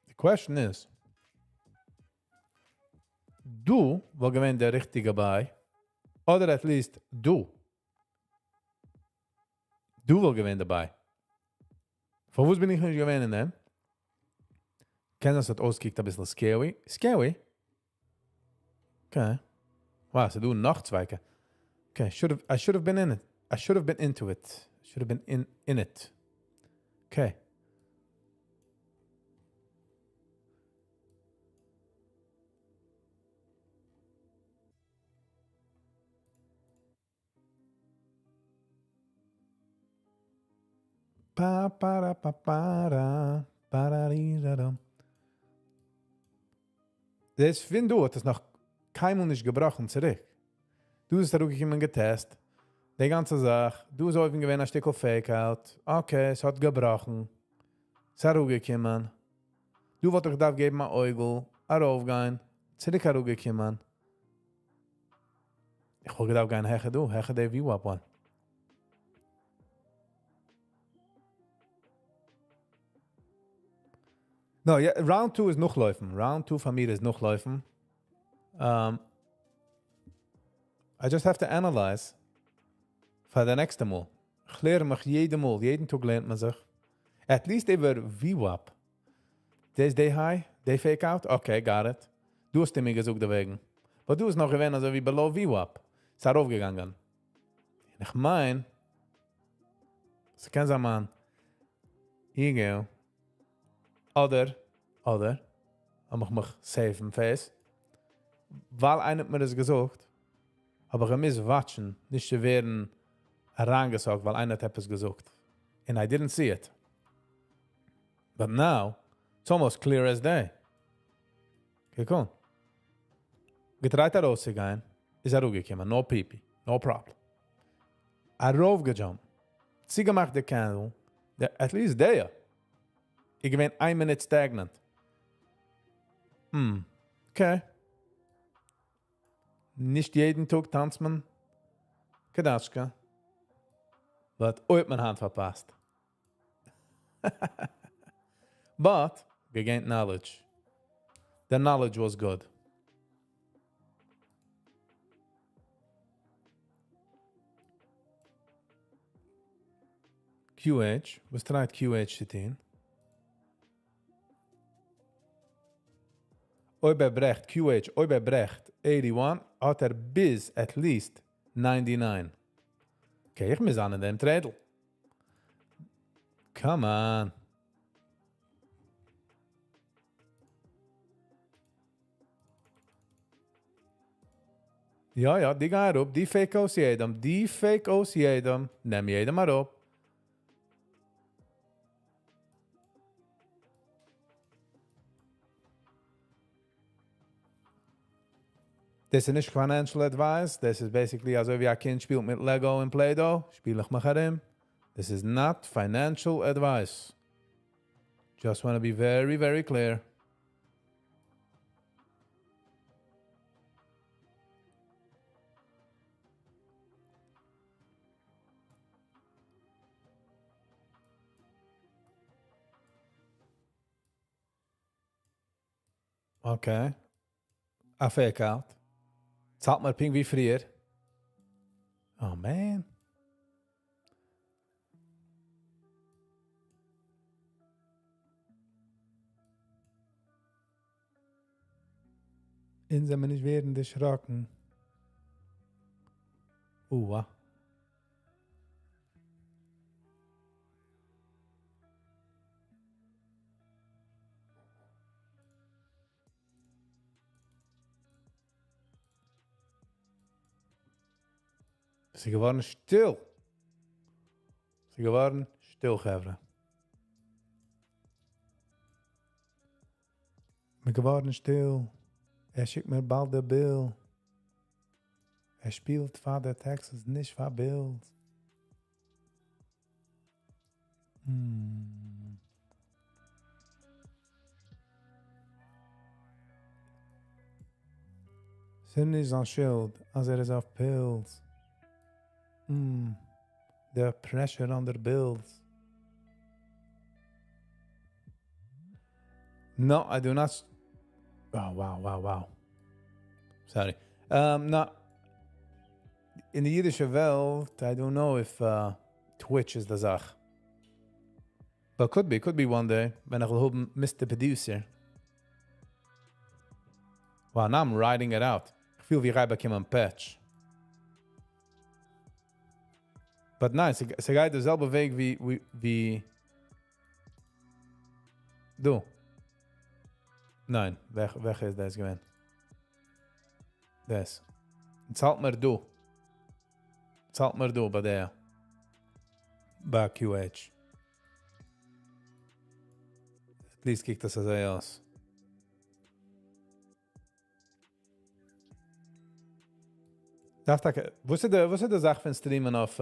The question is, du will gewinnt der richtige bei, oder at least du. Du will gewinnt dabei. Von wo's bin ich nicht gewinnt in dem? Kennen das auskickt ein bisschen scary. Scary? Okay. Wow, so du noch zwei. Okay, I should have been in it. I should have been into it. I should have been in it. Okay. Pa para pa para para. Das wenn du das noch keinem nicht gebrochen zurück. Du hast da gekommen getestet. Die ganze Sache. Du hast häufig gewinnt ein Stück auf Fake-Out. Okay, es hat gebrochen. Es hat gekommen. Du wolltest darf geben ein Eugel. Aufgehen. Zurück gekommen. Ich wollte darf gehen heche du. Heche der VWAP one. No, yeah, round 2 is noch laufen. Round 2 von mir ist noch laufen. I just have to analyze for the next Mal. Ich lerne mich jeden Tag lernt man sich. At least über VWAP. This day high, day fake out? Okay, got it. Du hast mir gesucht deswegen. Aber du hast noch gewähnt, also wie below VWAP. Ist er aufgegangen. Ich mein, so kann sagen, man, hier gehen. Oder, am ich mich safe im Face. Weil einer hat mir das gesagt, Aber ich muss watschen, nicht zu werden herangesagt, weil einer hat etwas gesagt. And I didn't see it. But now, it's almost clear as day. Kijk on. Getreit rauszugehen, ist rausgekommen, no pipi, no problem. Raufgejumpt. Sie gemacht der Candle, at least der. Ich gewinn 1 Minute stagnant. Okay. Nicht jeden Tag tanzt man Kadaschka. But ooit mijn hand verpasst. But we gained knowledge. The knowledge was good. QH, we tried QH zitten. Oi bij Brecht, QH, oi bij Brecht, 81, had bis at least 99. Okay, ich muss an dem Tredel. Come on. Ja, die gaan erop. Die fake OC jedem. Die fake OC jedem. Neem jedem maar op. This is nicht financial advice. This is basically als wie ein Kind spielt mit Lego und Play-Doh. Spiel ich mich herim. This is not financial advice. Just want to be very, very clear. Okay. A fake out. Zahlt mir ping wie früher. Oh man. Inse mir nicht werden erschrocken. Sie geworden still. Sie geworden still, Gevre. Wir geworden still. Schickt mir bald der Bill. Spielt Vater Texas, nicht für Bills. Sind nicht so Schild, als ist auf Pills. The pressure on their bills. No, I do not. Oh, wow. Sorry. No. In the Yiddish Welt, I don't know if Twitch is the Zach. But could be one day. When I will Mr. Producer. Wow, now I'm writing it out. I feel wie Rijba Kim een patch. But nice, ze gaat dezelfde weg wie... Du. Nein, weg is deze gewend. Des. Het zalt maar du. Het zalt maar du bij der. Bij QH. At least kijkt dat zo uit. Was ist die Sache von Streamen auf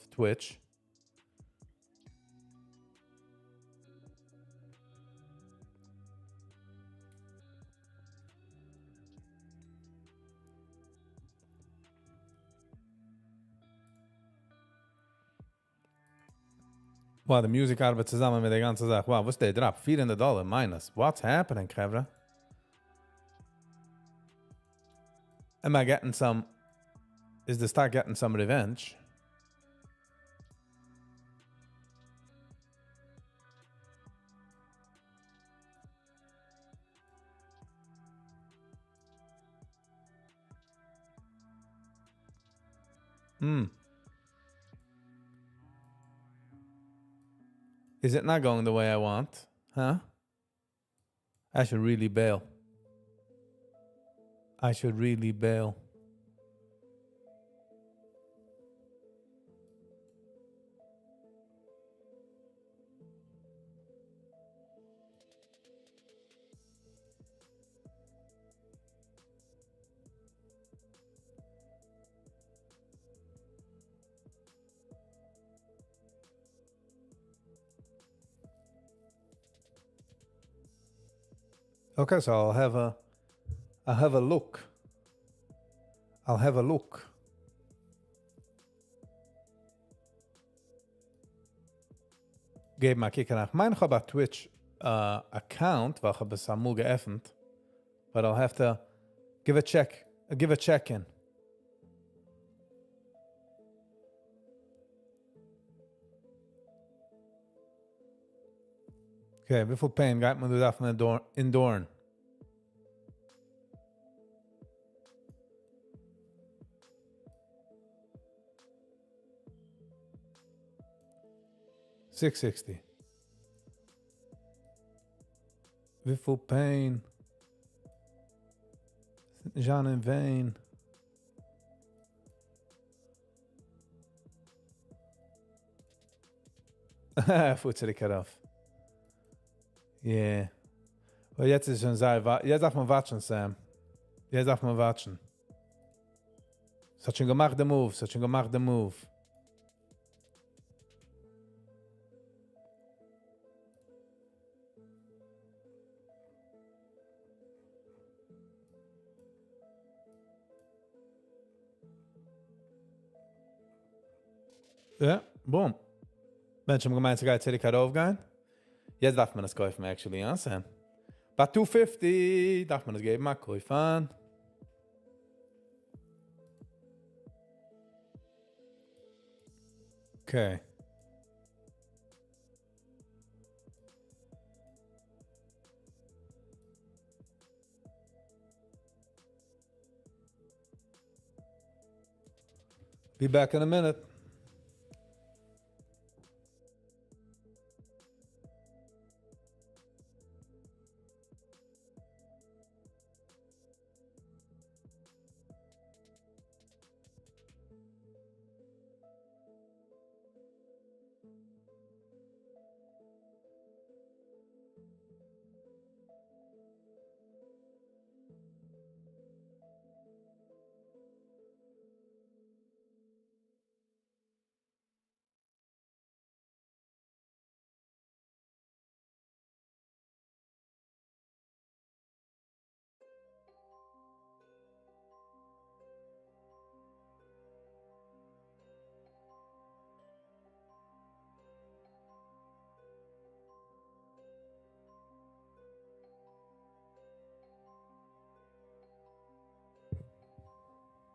Twitch? Wow, die Musik arbeitet zusammen mit der ganzen Sache. Wow, was ist der Drop? $400 minus. What's happening, Kevra? Am I getting some... Is the stock getting some revenge? Is it not going the way I want? Huh? I should really bail. Okay, so I'll have a look. I'll have a look. Geef maar kijken naar mijn Chabad Twitch account, waar ik Samul geöffnet. But I'll have to give a check in. Okay, wie viel pain gaat man dat van in Doorn? $660. Wie veel pain? Jean in vain. Voet zit ik eraf. Yeah. Well, jetzt ist schon sehr... Jetzt darf man watschen, Sam. Jetzt darf man watschen. Es hat schon gemacht, der Move. Ja, boom. Menschen haben gemeint, sie geht zurück aufgehen. Jetzt darf man das kaufen, actually, ja, Sam. Bei 250 darf man das geben, mal kaufen. Okay. Be back in a minute.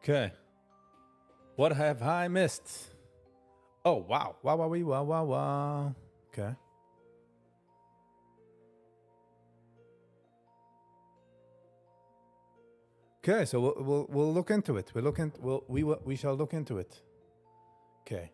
Okay. What have I missed? Oh, wow. Wow. Okay. Okay, so we'll look into it. We shall look into it. Okay.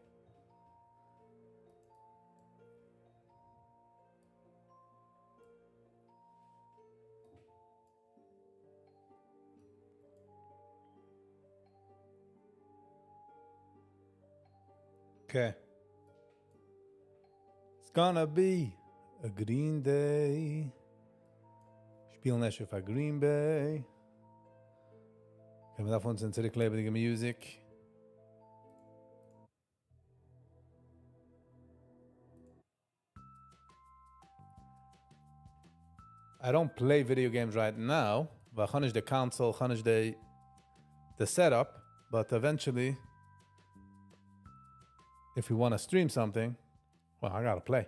Okay. It's gonna be a green day. Spielen nicht auf a Green Bay. Können wir davon sind zurücklebendige Musik. I don't play video games right now. Weil ich nicht the console, ich nicht the setup. But eventually, if we want to stream something, well, I gotta play.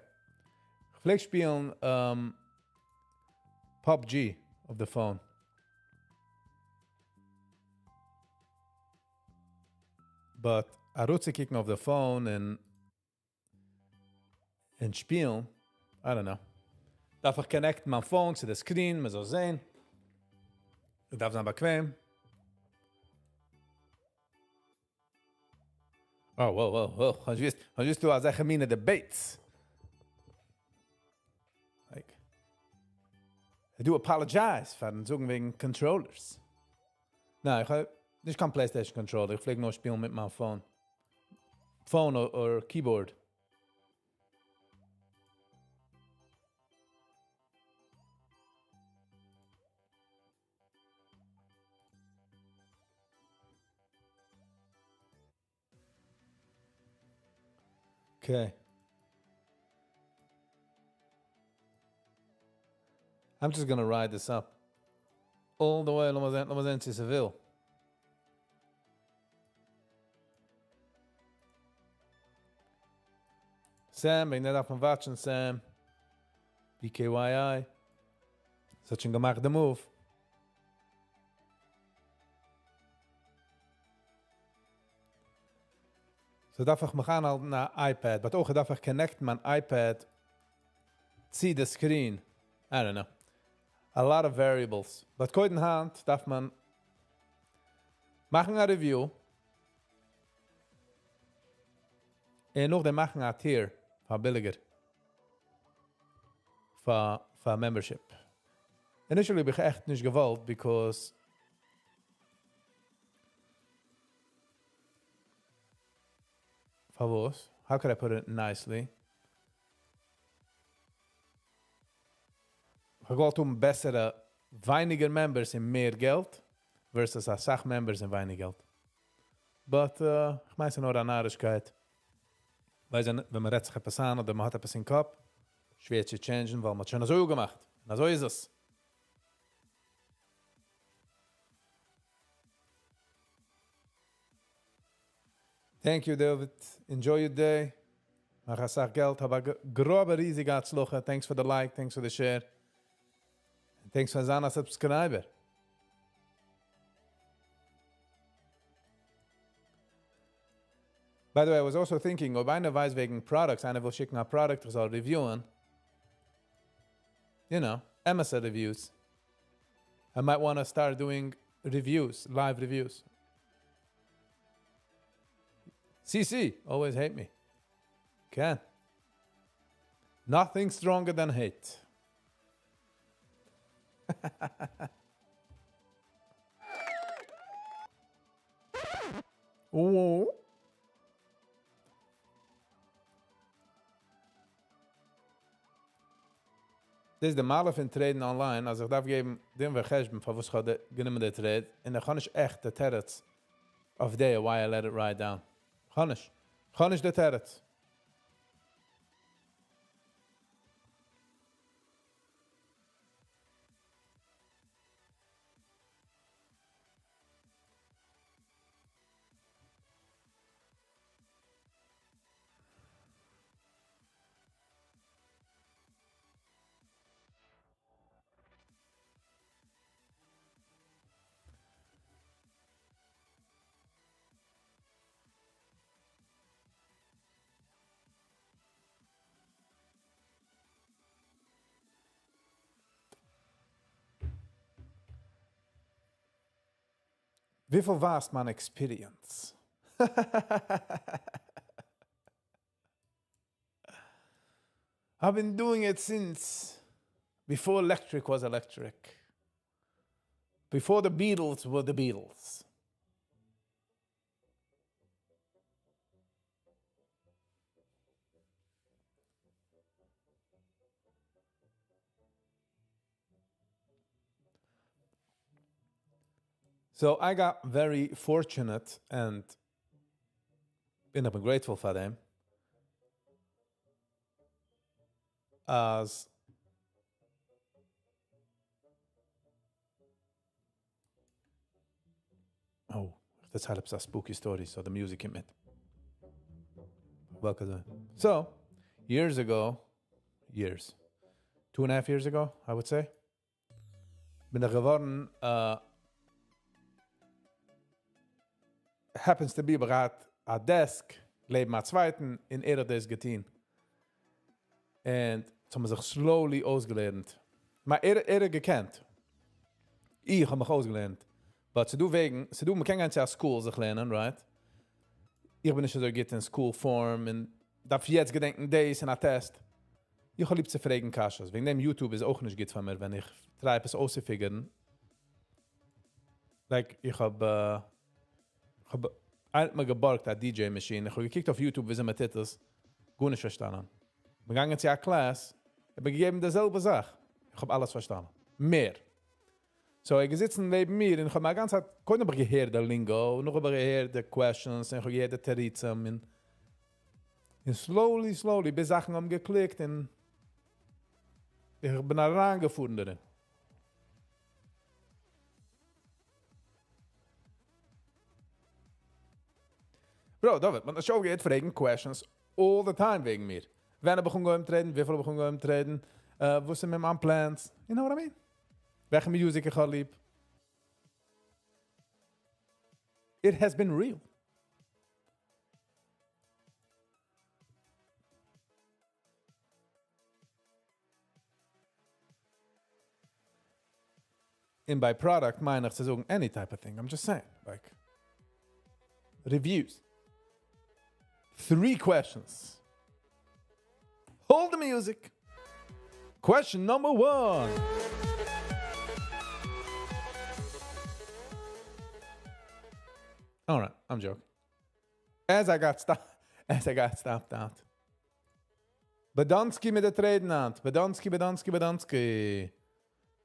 Ich spielen PUBG auf the phone. But I rutze kicken auf the phone and spielen, I don't know. Darf ich connect mein Phone zu der Screen, man soll sehen. Ich darf sein bequem. Oh, whoa. Ich wüsste, du hast echt meine Debates. Like, I do apologize für den Zugang wegen Controllers. Nein, ich kann PlayStation Controller. Ich fliege nur spielen mit meinem Phone. Phone or Keyboard. Okay. I'm just gonna ride this up. All the way, laat maar zijn, ze wil. Sam, ben ik net af van watchen, Sam. BKYI. Such een gemaakte move. So darf ich mich anhalten naar iPad. Maar ook darf ich connect mijn iPad. See the screen. I don't know. A lot of variables. But koiden hand darf man machen een review. En nog de machen een tier. Van billiger. Van membership. Initially heb ik echt niet gewollt, because Favos. How could I put it nicely? Ik wil bessere, weiniger members en meer geld, versus a sach members en weinig geld. But, ich meine, es ist nur eine Narrigkeit. Wenn man redet sich etwas an oder man hat etwas in den Kopf, schwer zu changen, weil man es schon so gemacht. Na, so ist es. Thank you, David. Enjoy your day. Maar ga zeg geld. Heb ik grobe riesig uitslagen. Thanks for the like. Thanks for the share. And thanks for zijn subscriber. By the way, I was also thinking, ob einer weiß wegen products, einer will schicken a product, ich soll reviewen. You know, Amazon reviews. I might want to start doing reviews, live reviews. CC, always hate me. Can. Nothing stronger than hate. Oh. Dit is de malen van traden online. Als ik dat geven, dan we gesben van wat gaat de genomen de trade. En dan kan ik echt de terrets of day why I let it ride down. Kan ik de terrets. Wie viel war's mijn experience? I've been doing it since before electric was electric. Before the Beatles were the Beatles. So I got very fortunate and I'm grateful for them as this helps a spooky story, so the music came in. Welcome. So, years, 2.5 years ago, I would say, bin geworden happens to be bereid a desk, leben a zweiten, in des geteen. And so man sich slowly ausgelernt. Maar gekend. Ich habe mich ausgelernt. But ze doen me kein ganze school sich lernen, right? Ich bin nicht so gut in school form, und darf jetzt gedenken, days in a test. Ich habe lieb zu fragen Kaschas. Wegen dem YouTube ist auch nicht gut von mir, wenn ich treibe es auszufigern. Like, ich habe einmal geborgt, a DJ-Machine. Ich habe gekickt auf YouTube, wie sie mit Titels. Gut nicht verstanden. Wir gingen zu einer Class, ich habe gegeben derselbe Sache. Ich habe alles verstanden. Mehr. So, ich sitze neben mir und ich habe mir ganz Zeit, ich habe gehört der Lingo, noch habe gehört der Questions, und ich habe gehört der Terizum. Und slowly, bis Sachen haben geklickt und ich bin herangefunden darin. Bro, David, man, de show geht fragen questions all the time wegen mir. Wenn er begon gaan treden, wie viel begon gaan treden, wat zijn mijn plans? You know what I mean? Welke music ik ga liep. It has been real. In by product, meine ich zu sagen, any type of thing. I'm just saying, like, reviews. 3 questions. Hold the music. Question number 1. All right, I'm joking. As I got stopped out. Bedanski mit der Trade out. Bedanski.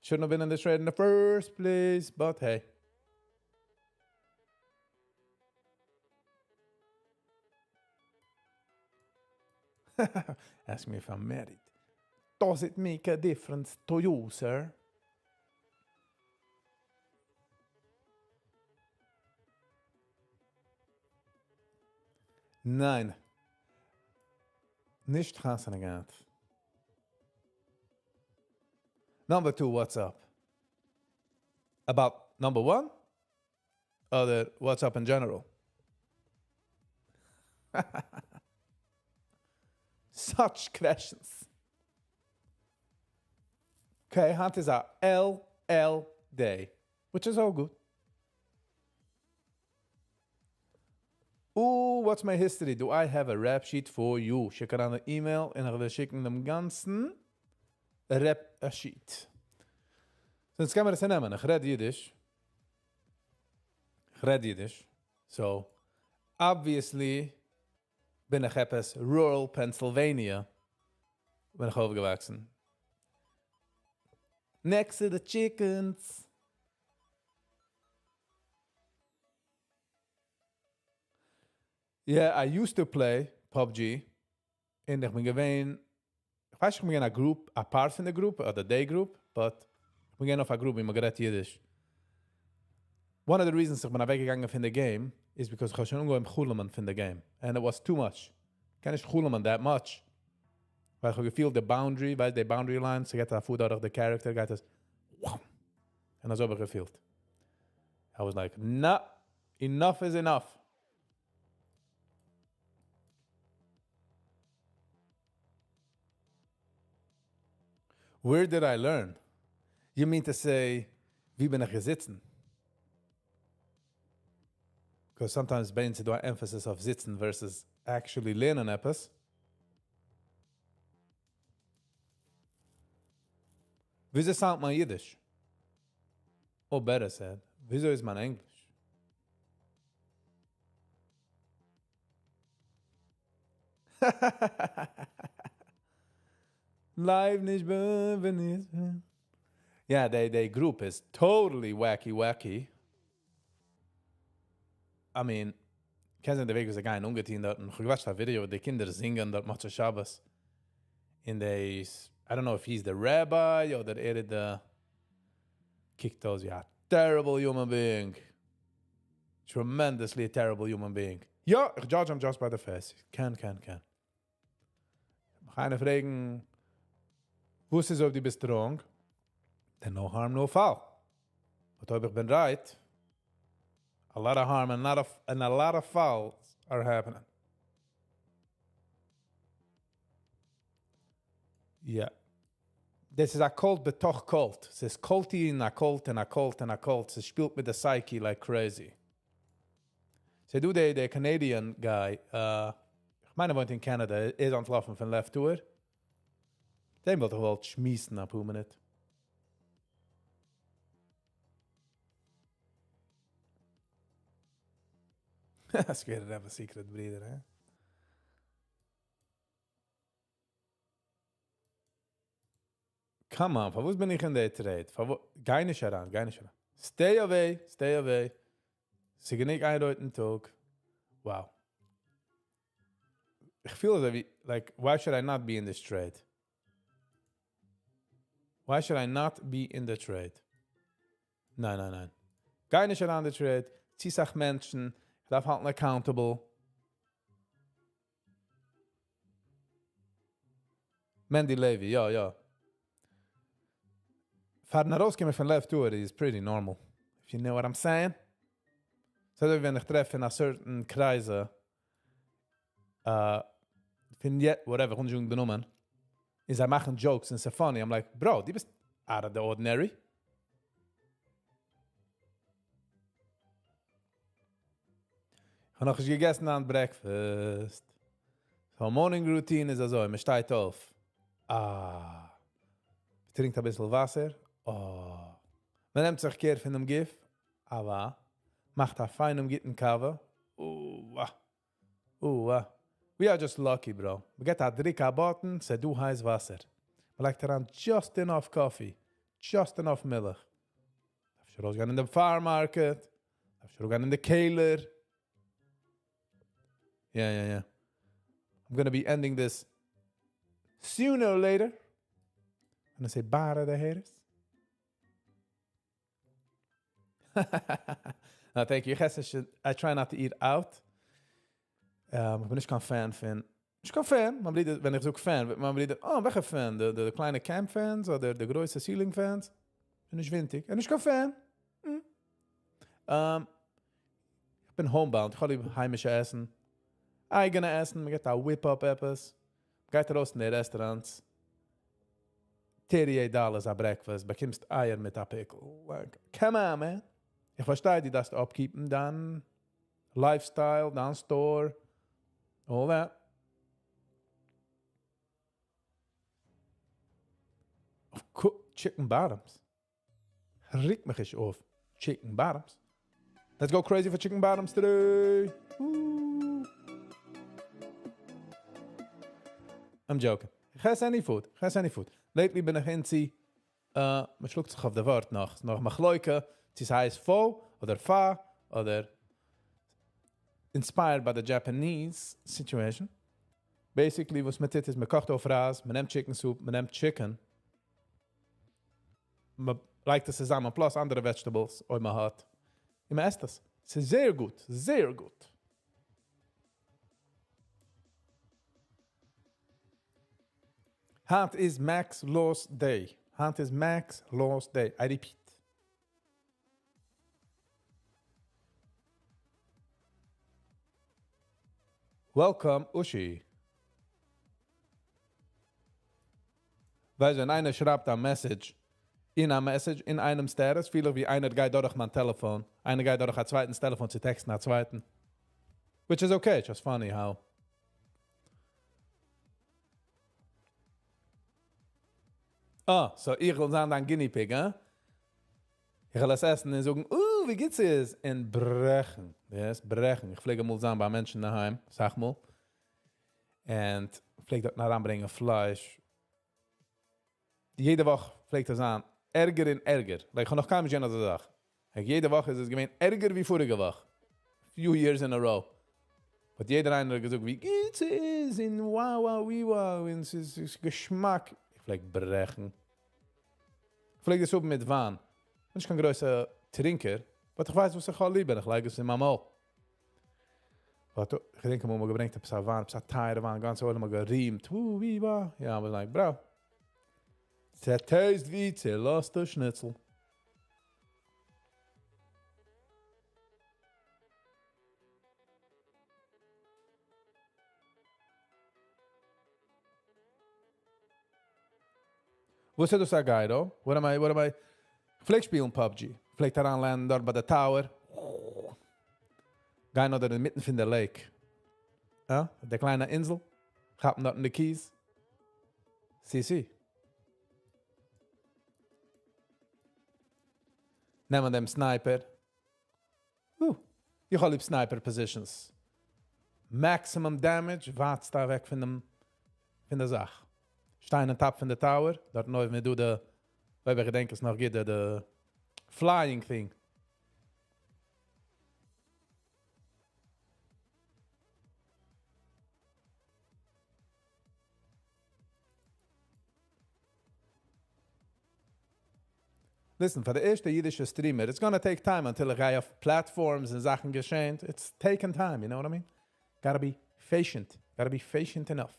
Shouldn't have been in this trade in the first place, but hey. Ask me if I'm married. Does it make a difference to you, sir? Nein. Nicht Hasanagat. Number 2, what's up? About number 1? Or the what's up in general? Such questions. Okay, hunt is our LL day, which is all good. Ooh, what's my history? Do I have a rap sheet for you? Schick er aan een e-mail en dan schicken dem ganzen rap sheet. Sinds kan we het nemen, ik red Yiddish. So, obviously, ben ik etwas rural Pennsylvania. Ben ik overgewachsen. Next to the chickens. Yeah, I used to play PUBG. En ik ben gewoon... Ik weet niet of ik een groep, apart van de groep, of de day group, but ik ben op een groep in Magret Yiddish. One of the reasons ik ben weggegangen van de game is because ik was schon im Chuleman van de game. And it was too much. Ik kan niet Chuleman that much. Weil ich feel the boundary, weil the boundary line, so get that food out of the character, got this, wow. And that's what I felt. I was like, nah, enough is enough. Where did I learn? You mean to say, wie ben ich gesitzen? Because sometimes bands do an emphasis of sitzen versus actually lernen etwas. Wieso sound mein Yiddish? Or better said, wieso ist mein Englisch? Live nicht wenn yeah, they group is totally wacky. I mean, kennst du den Weg, was ein ungetein dort, und ich gewatcht das Video, die Kinder singen dort Motzei Shabbos. In they, I don't know if he's the rabbi or that er the kicked those, yeah, terrible human being. Tremendously terrible human being. Ja, ich judge him just by the face. Can. Keine fragen, wusstest du, ob die bist wrong? Then no harm, no foul. But ob ich bin right, a lot of harm and a lot of fouls are happening. Yeah. This is a cult betoch cult. Es ist culty in a cult and a cult and a cult. Es spielt mit der Psyche like crazy. So do the Canadian guy, ich meine, wohnt in Canada, ist ontlaufen von Left Tour. Den wil toch wel schmissen op hoe minute. Scared to have a secret breeder, hè? Come on, van wat ben ik in de trade? Ga niet aan. Stay away. Ze gaan niet eindeuten toch. Wow. Ik feel as if, like, why should I not be in this trade? Why should I not be in the trade? Nein. Ga niet aan de trade. Zie zich mensen. Ik darf halten accountable. Mandy Levy, ja. Fahren rauskommen von Left Tour is pretty normal. If you know what I'm saying. So, wenn ich treffe in a certain Kreise, whatever, ich den Namen, is I machen jokes and so funny. I'm like, bro, die bist out of the ordinary. Ich habe noch gegessen an Breakfast. So, morning routine is also, man steht auf. Trinkt ein bisschen Wasser. Man nimmt sich kehr von dem Gif. Aber macht einen feinen guten Cover. We are just lucky, bro. We get a drink a button, se du heiß Wasser. We like around just enough coffee. Just enough milk. Darf ich rausgehen in the farm market. Darf ich rausgehen in the Kehler. Yeah. I'm gonna be ending this sooner or later. I'm gonna say bye to the haters. No, thank you. I try not to eat out. Ich bin nicht kein Fan von... Ich bin kein Fan, man blieb, wenn ich so Fan, man blieb, welcher Fan? De kleine Camp-Fans oder de große Ceiling-Fans? Bin ich windig. Und ich kein Fan. Ich bin homebound, ich kann lieber heimische Essen. Eigene Essen, man geht da Whip-Up etwas. Geht raus in die Restaurants. $38 a breakfast, bekommst Eier mit a pickle. Like, come on, man. Ich verstehe die, dass du abkeepen, dann Lifestyle, dann Store, all that. Chicken bottoms. Riekt mich auf. Chicken bottoms. Let's go crazy for chicken bottoms today. Woo. I'm joking. Ich esse any food. Lately bin ich inzi, man schluckt sich auf der Wort noch Machleuke, es heißt Fo oder Fa oder inspired by the Japanese situation. Basically, was man tut ist, man kocht auf Ras, man nimmt Chicken Soup, man nimmt Chicken, man legt es zusammen, plus andere Vegetables, die man hat. Und man isst das. Es ist sehr gut. Hand is Max Lost Day. I repeat. Welcome, Uschi. Weil wenn einer schreibt eine Message in einem Status, viel wie einer geht durch mein Telefon, einer geht durch ein zweites Telefon zu texten, ein zweiten. Which is okay, just funny how. So ich will sagen, dann Guinea Pig, eh? Ich will es essen und sagen, wie geht's es? Und brechen. Yes, brechen. Ich pflege mal sagen bei Menschen daheim, sag mal. Und pflege dort nach anbringen Fleisch. Jede Woche pflegt es an, Ärger in Ärger. Ich kann noch keinem sehen, als ich sage. Jede Woche ist es gemein Ärger wie vorige Woche. Few years in a row. But jeder einer hat gesagt, wie geht's es? In wow, in es ist Geschmack. Ich pflege brechen. Ich pflege das oben mit Wein. Und ich kann größer Trinker, aber ich weiß, was ich lieber. Ich lege es in meinem Maul. Ich denke, man gebringt ein bisschen Wein, ein bisschen Teire Wein, ganz ordentlich mal geriemt. Ja, aber like, bro. Der Taste wie zerloster Schnitzel. Was ist das a guy, though? What am I? Vielleicht spielen PUBG. Vielleicht daran lernen dort bei der Tower. Gehen oder mitten von der Lake. Ja? Der kleine Insel. Gappen dort in die Keys. CC. Nehmen dem Sniper. Ich habe lieb Sniper Positions. Maximum Damage, wartest da weg von der Sache. Stein und Tap von der Tower, dort neu, wenn du weil ich denke, es noch geht, der Flying Thing. Listen, for the erste jüdische Streamer, it's gonna take time until I have platforms and Sachen geschehen. It's taken time, you know what I mean? Gotta be patient enough.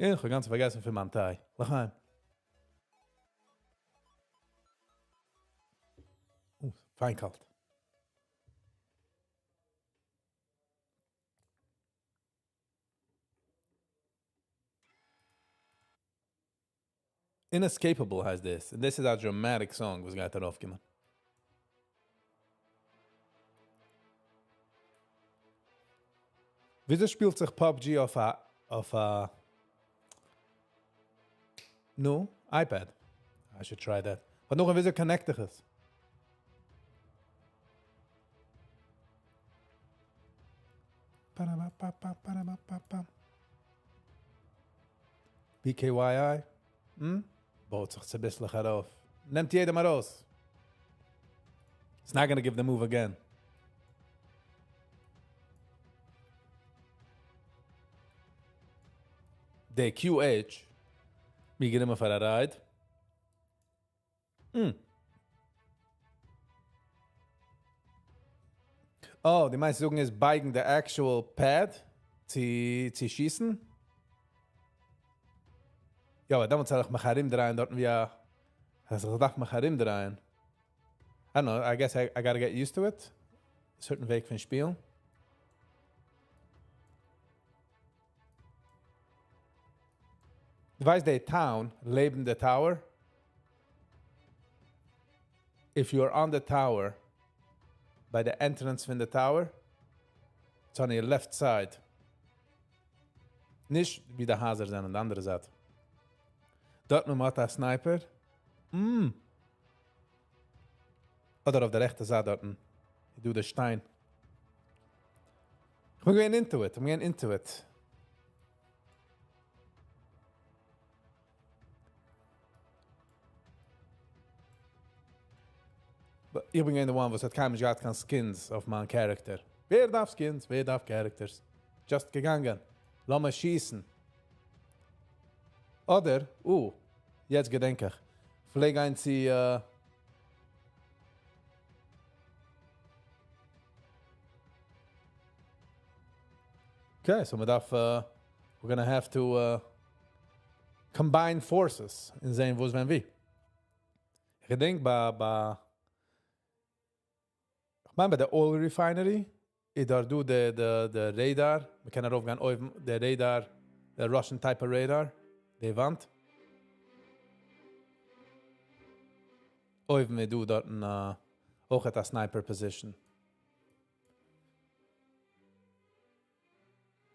Ich habe ganz vergessen für meinen Thai. Lachaim. Fein kalt. Inescapable heißt das. And this is a dramatic song, was geht darauf gemacht. Wieso spielt sich PUBG auf a no, iPad? I should try that. Aber noch ein wieso connected ist. BKYI? Baut sich ein bisschen herauf. Nehmt jeder mal raus. It's not gonna give the move again. The QH. Wir gehen immer für eine Ride. Oh, die meisten sagen ist biting the actual pad zu schießen. Ja, aber damals habe ich mich herumdrehen, dort wie also ich dachte mich herumdrehen. I don't know, I guess I gotta get used to it. Certain Weg von Spielen. Du weißt, der Town, leben der Tower. If you're on the tower, by the entrance from the tower, it's on your left side. Nicht wie der Haser sein an der anderen Seite. Dort noch mal der Sniper. Oder auf der rechten Seite dort. Ich do den Stein. I'm going into it. But ich bin der one, was hat keinem gehabt kann Skins auf meinen Charakter. Wer darf Skins? Wer darf Characters? Just gegangen. Lass mal schießen. Oder, jetzt gedenke ich. Vielleicht ein sie, okay, so we we're gonna have to combine forces in zijn wo's van wie. Ik denk bij de oil refinery, daar doe de radar, we kunnen erover gaan, de radar, de Russian type of radar, de wand. Even we doen dat ook at a sniper position.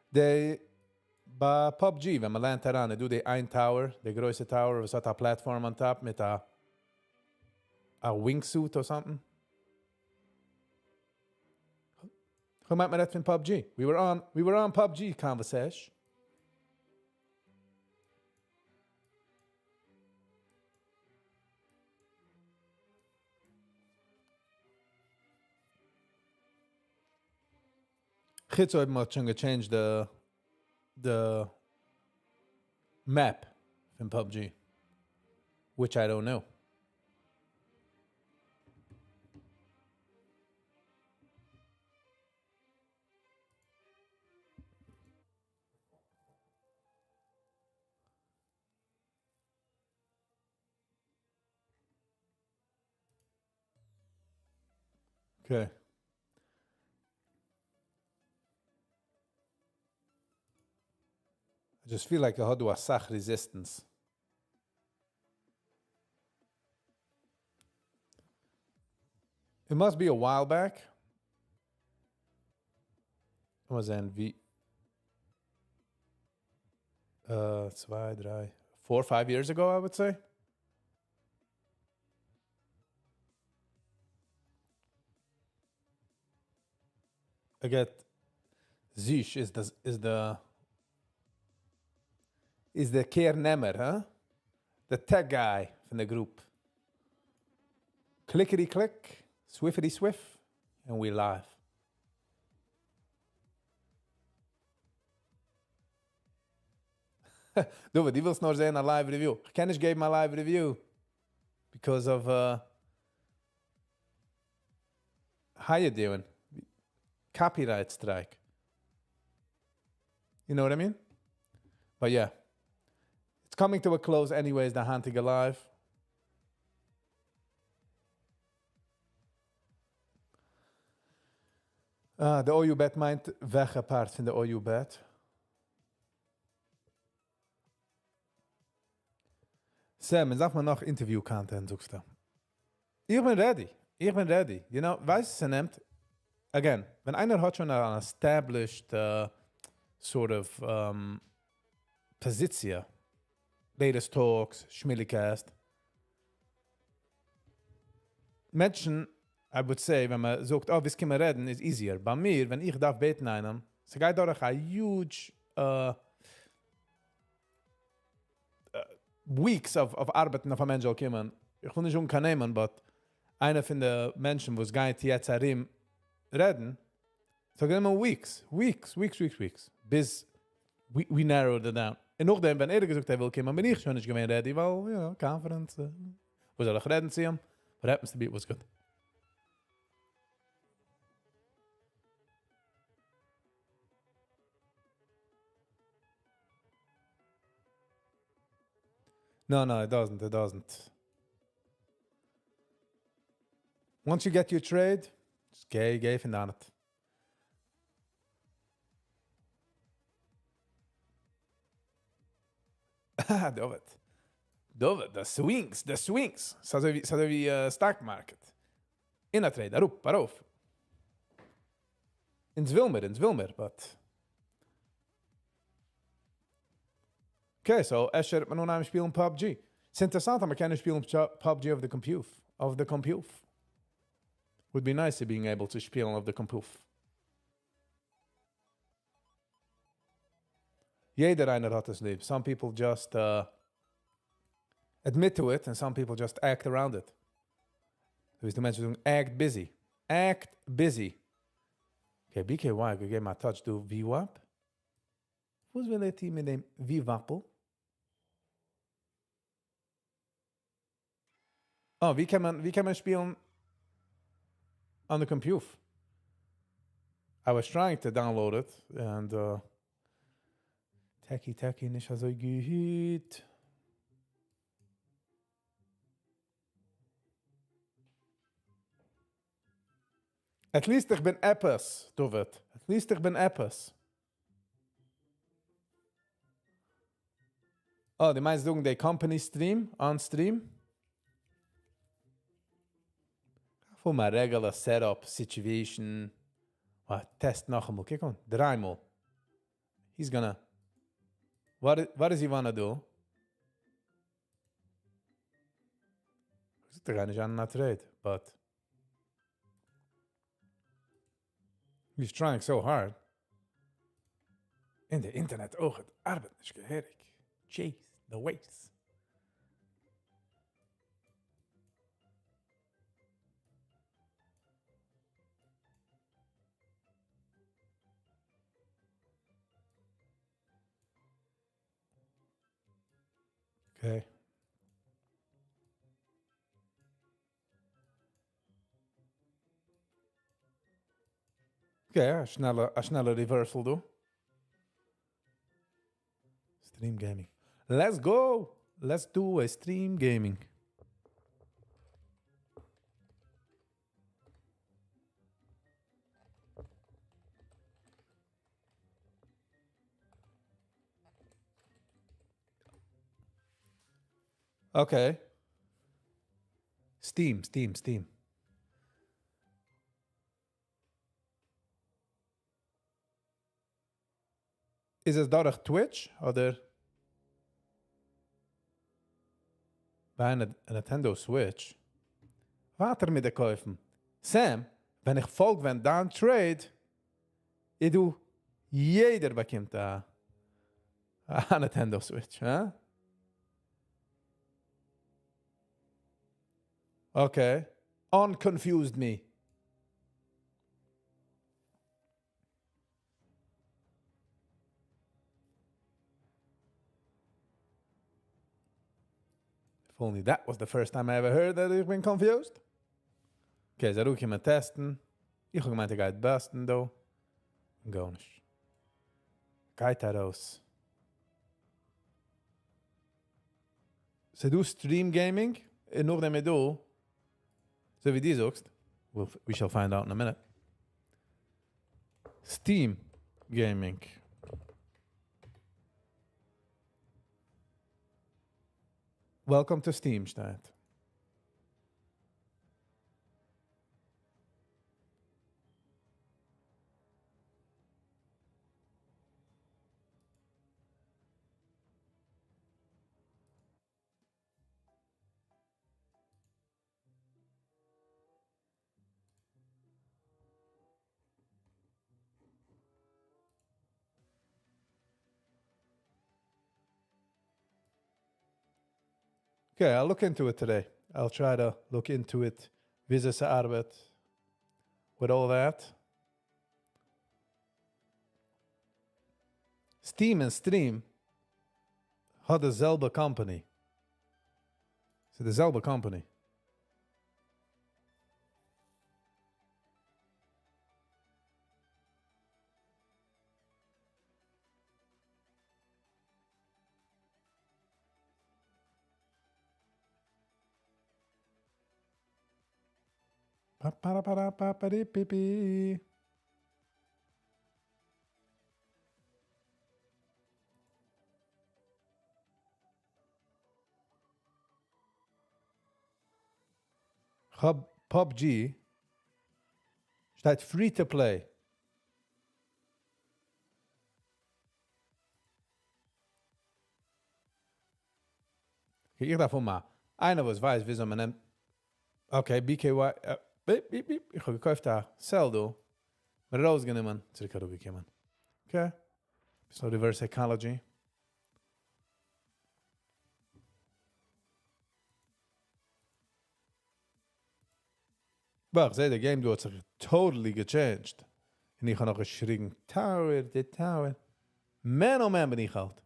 Bij PUBG, wenn man landt daran, doe de een tower, de grootste tower, we zat een platform on top met a wingsuit of something. Hoe maakt me dat van PUBG? We were on PUBG conversation. Gits hebben we schon gechanged the map in PUBG, which I don't know. Okay. I just feel like I had to a sach resistance. It must be a while back. It was in 2, 3, 4, 5 years ago, I would say. I get Zish is the carenemmer, huh? The tech guy from the group. Clickety click, swiffity swift, and we live. Du, die willst nur sehen a live review. Ich kann nicht geben a live review because of how you doing? Copyright strike. You know what I mean? But yeah, It's coming to a close anyways, the Hunting Alive. De OU-bet meint weggepaard van de OU-bet. Sam, sag mal noch Interview-Content, sagst du. Ich bin ready. You know, weißt du, nimmt, again, wenn einer hat schon eine established sort of position, latest talks, Schmillicast, Menschen, I would say, wenn man sagt, oh, wie können wir reden, ist easier. Bei mir, wenn ich darf beten einem, es geht durch a huge weeks of arbeiten auf ein Mensch kommen. Ich will nicht nehmen, but einer von den Menschen, wo es geht jetzt reden, so gehen wir weeks. Bis we narrowed it down. Und nachdem, wenn er gesagt hat, will kommen, bin ich schon nicht gewesen ready, weil, you know, Conference, wo soll ich reden zu ihm? What happens to be was good. No, it doesn't. Once you get your trade, just gay van it. David, the swings. Så vi stock market. In a trade, daarop. Ins Wilmer, but... Okay, so Escher, man nun am spielen PUBG. Es ist interessant, aber man kann spielen PUBG auf the Computer. Would be nice to being able to spielen auf the Computer. Jeder einer hat es lieb. Some people just admit to it and some people just act around it. Dus de mensen doen act busy. Okay, BKY, ik geef maar touch to VWAP. Hoe wil het hier met een VWAPel? Oh, wie kan man spielen on the computer? I was trying to download it and Techie, nicht so gut. At least ich bin etwas, David. Oh, die meinst du die Company Stream, on Stream? Voor mijn regular setup, situation. Test nog eenmaal. Kijk on, dreimal. He's gonna... What does he wanna do? Ik zit er niet aan trade, but... He's trying so hard. In de internet ook het arbeid is geherig. Chase the waves. Okay. Okay, a snelle reversal do. Stream gaming. Let's go! Let's do a stream gaming. Okay. Steam. Is het door Twitch oder bij een Nintendo Switch? Water mit der kaufen. Sam, wenn ich folg wenn dan trade, ich du jeder bekommt a Nintendo Switch, huh? Okay. Unconfused me. If only that was the first time I ever heard that I've been confused. Okay, so ruhig mal testen. Ich habe gemeint, geht besten, though. Gar nicht. Geht da raus. ze du stream gaming, en nog dem du, so wie die sagst, we shall find out in a minute. Steam gaming. Welcome to Steam, staat. Okay, I'll look into it today. I'll try to look into it, visit arbeit, with all that. Steam en Stream had dezelfde company. Ze dezelfde company. Pa-pa-da-pa-da-pa-pa-di-pi-pi. PUBG staat free to play. Kijk, ich davon mal. Einer, was weiß, wieso man nimmt. Okay, BKY. Beep, beep, beep. Ich habe gekauft da. Seldo. Mit rausgenommen. Zurück rübergekommen. Okay. So reverse psychology. Aber ich sehe, der Game hat sich totally gechanged. Und ich habe noch geschrien, Tower, the Tower. Man, oh man, bin ich halt.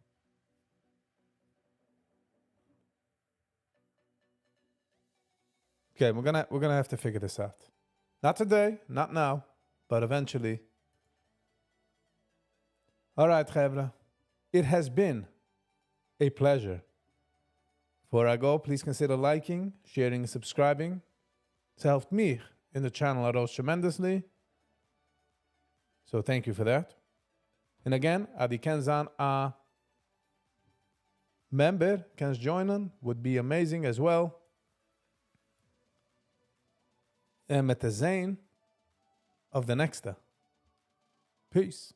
Okay, we're gonna have to figure this out. Not today, not now, but eventually. All right, Chevra. It has been a pleasure. Before I go, please consider liking, sharing, and subscribing. It helped me in the channel out tremendously. So thank you for that. And again, Adi Kenzan, a member, can join would be amazing as well. En met de zijn of the next. Peace.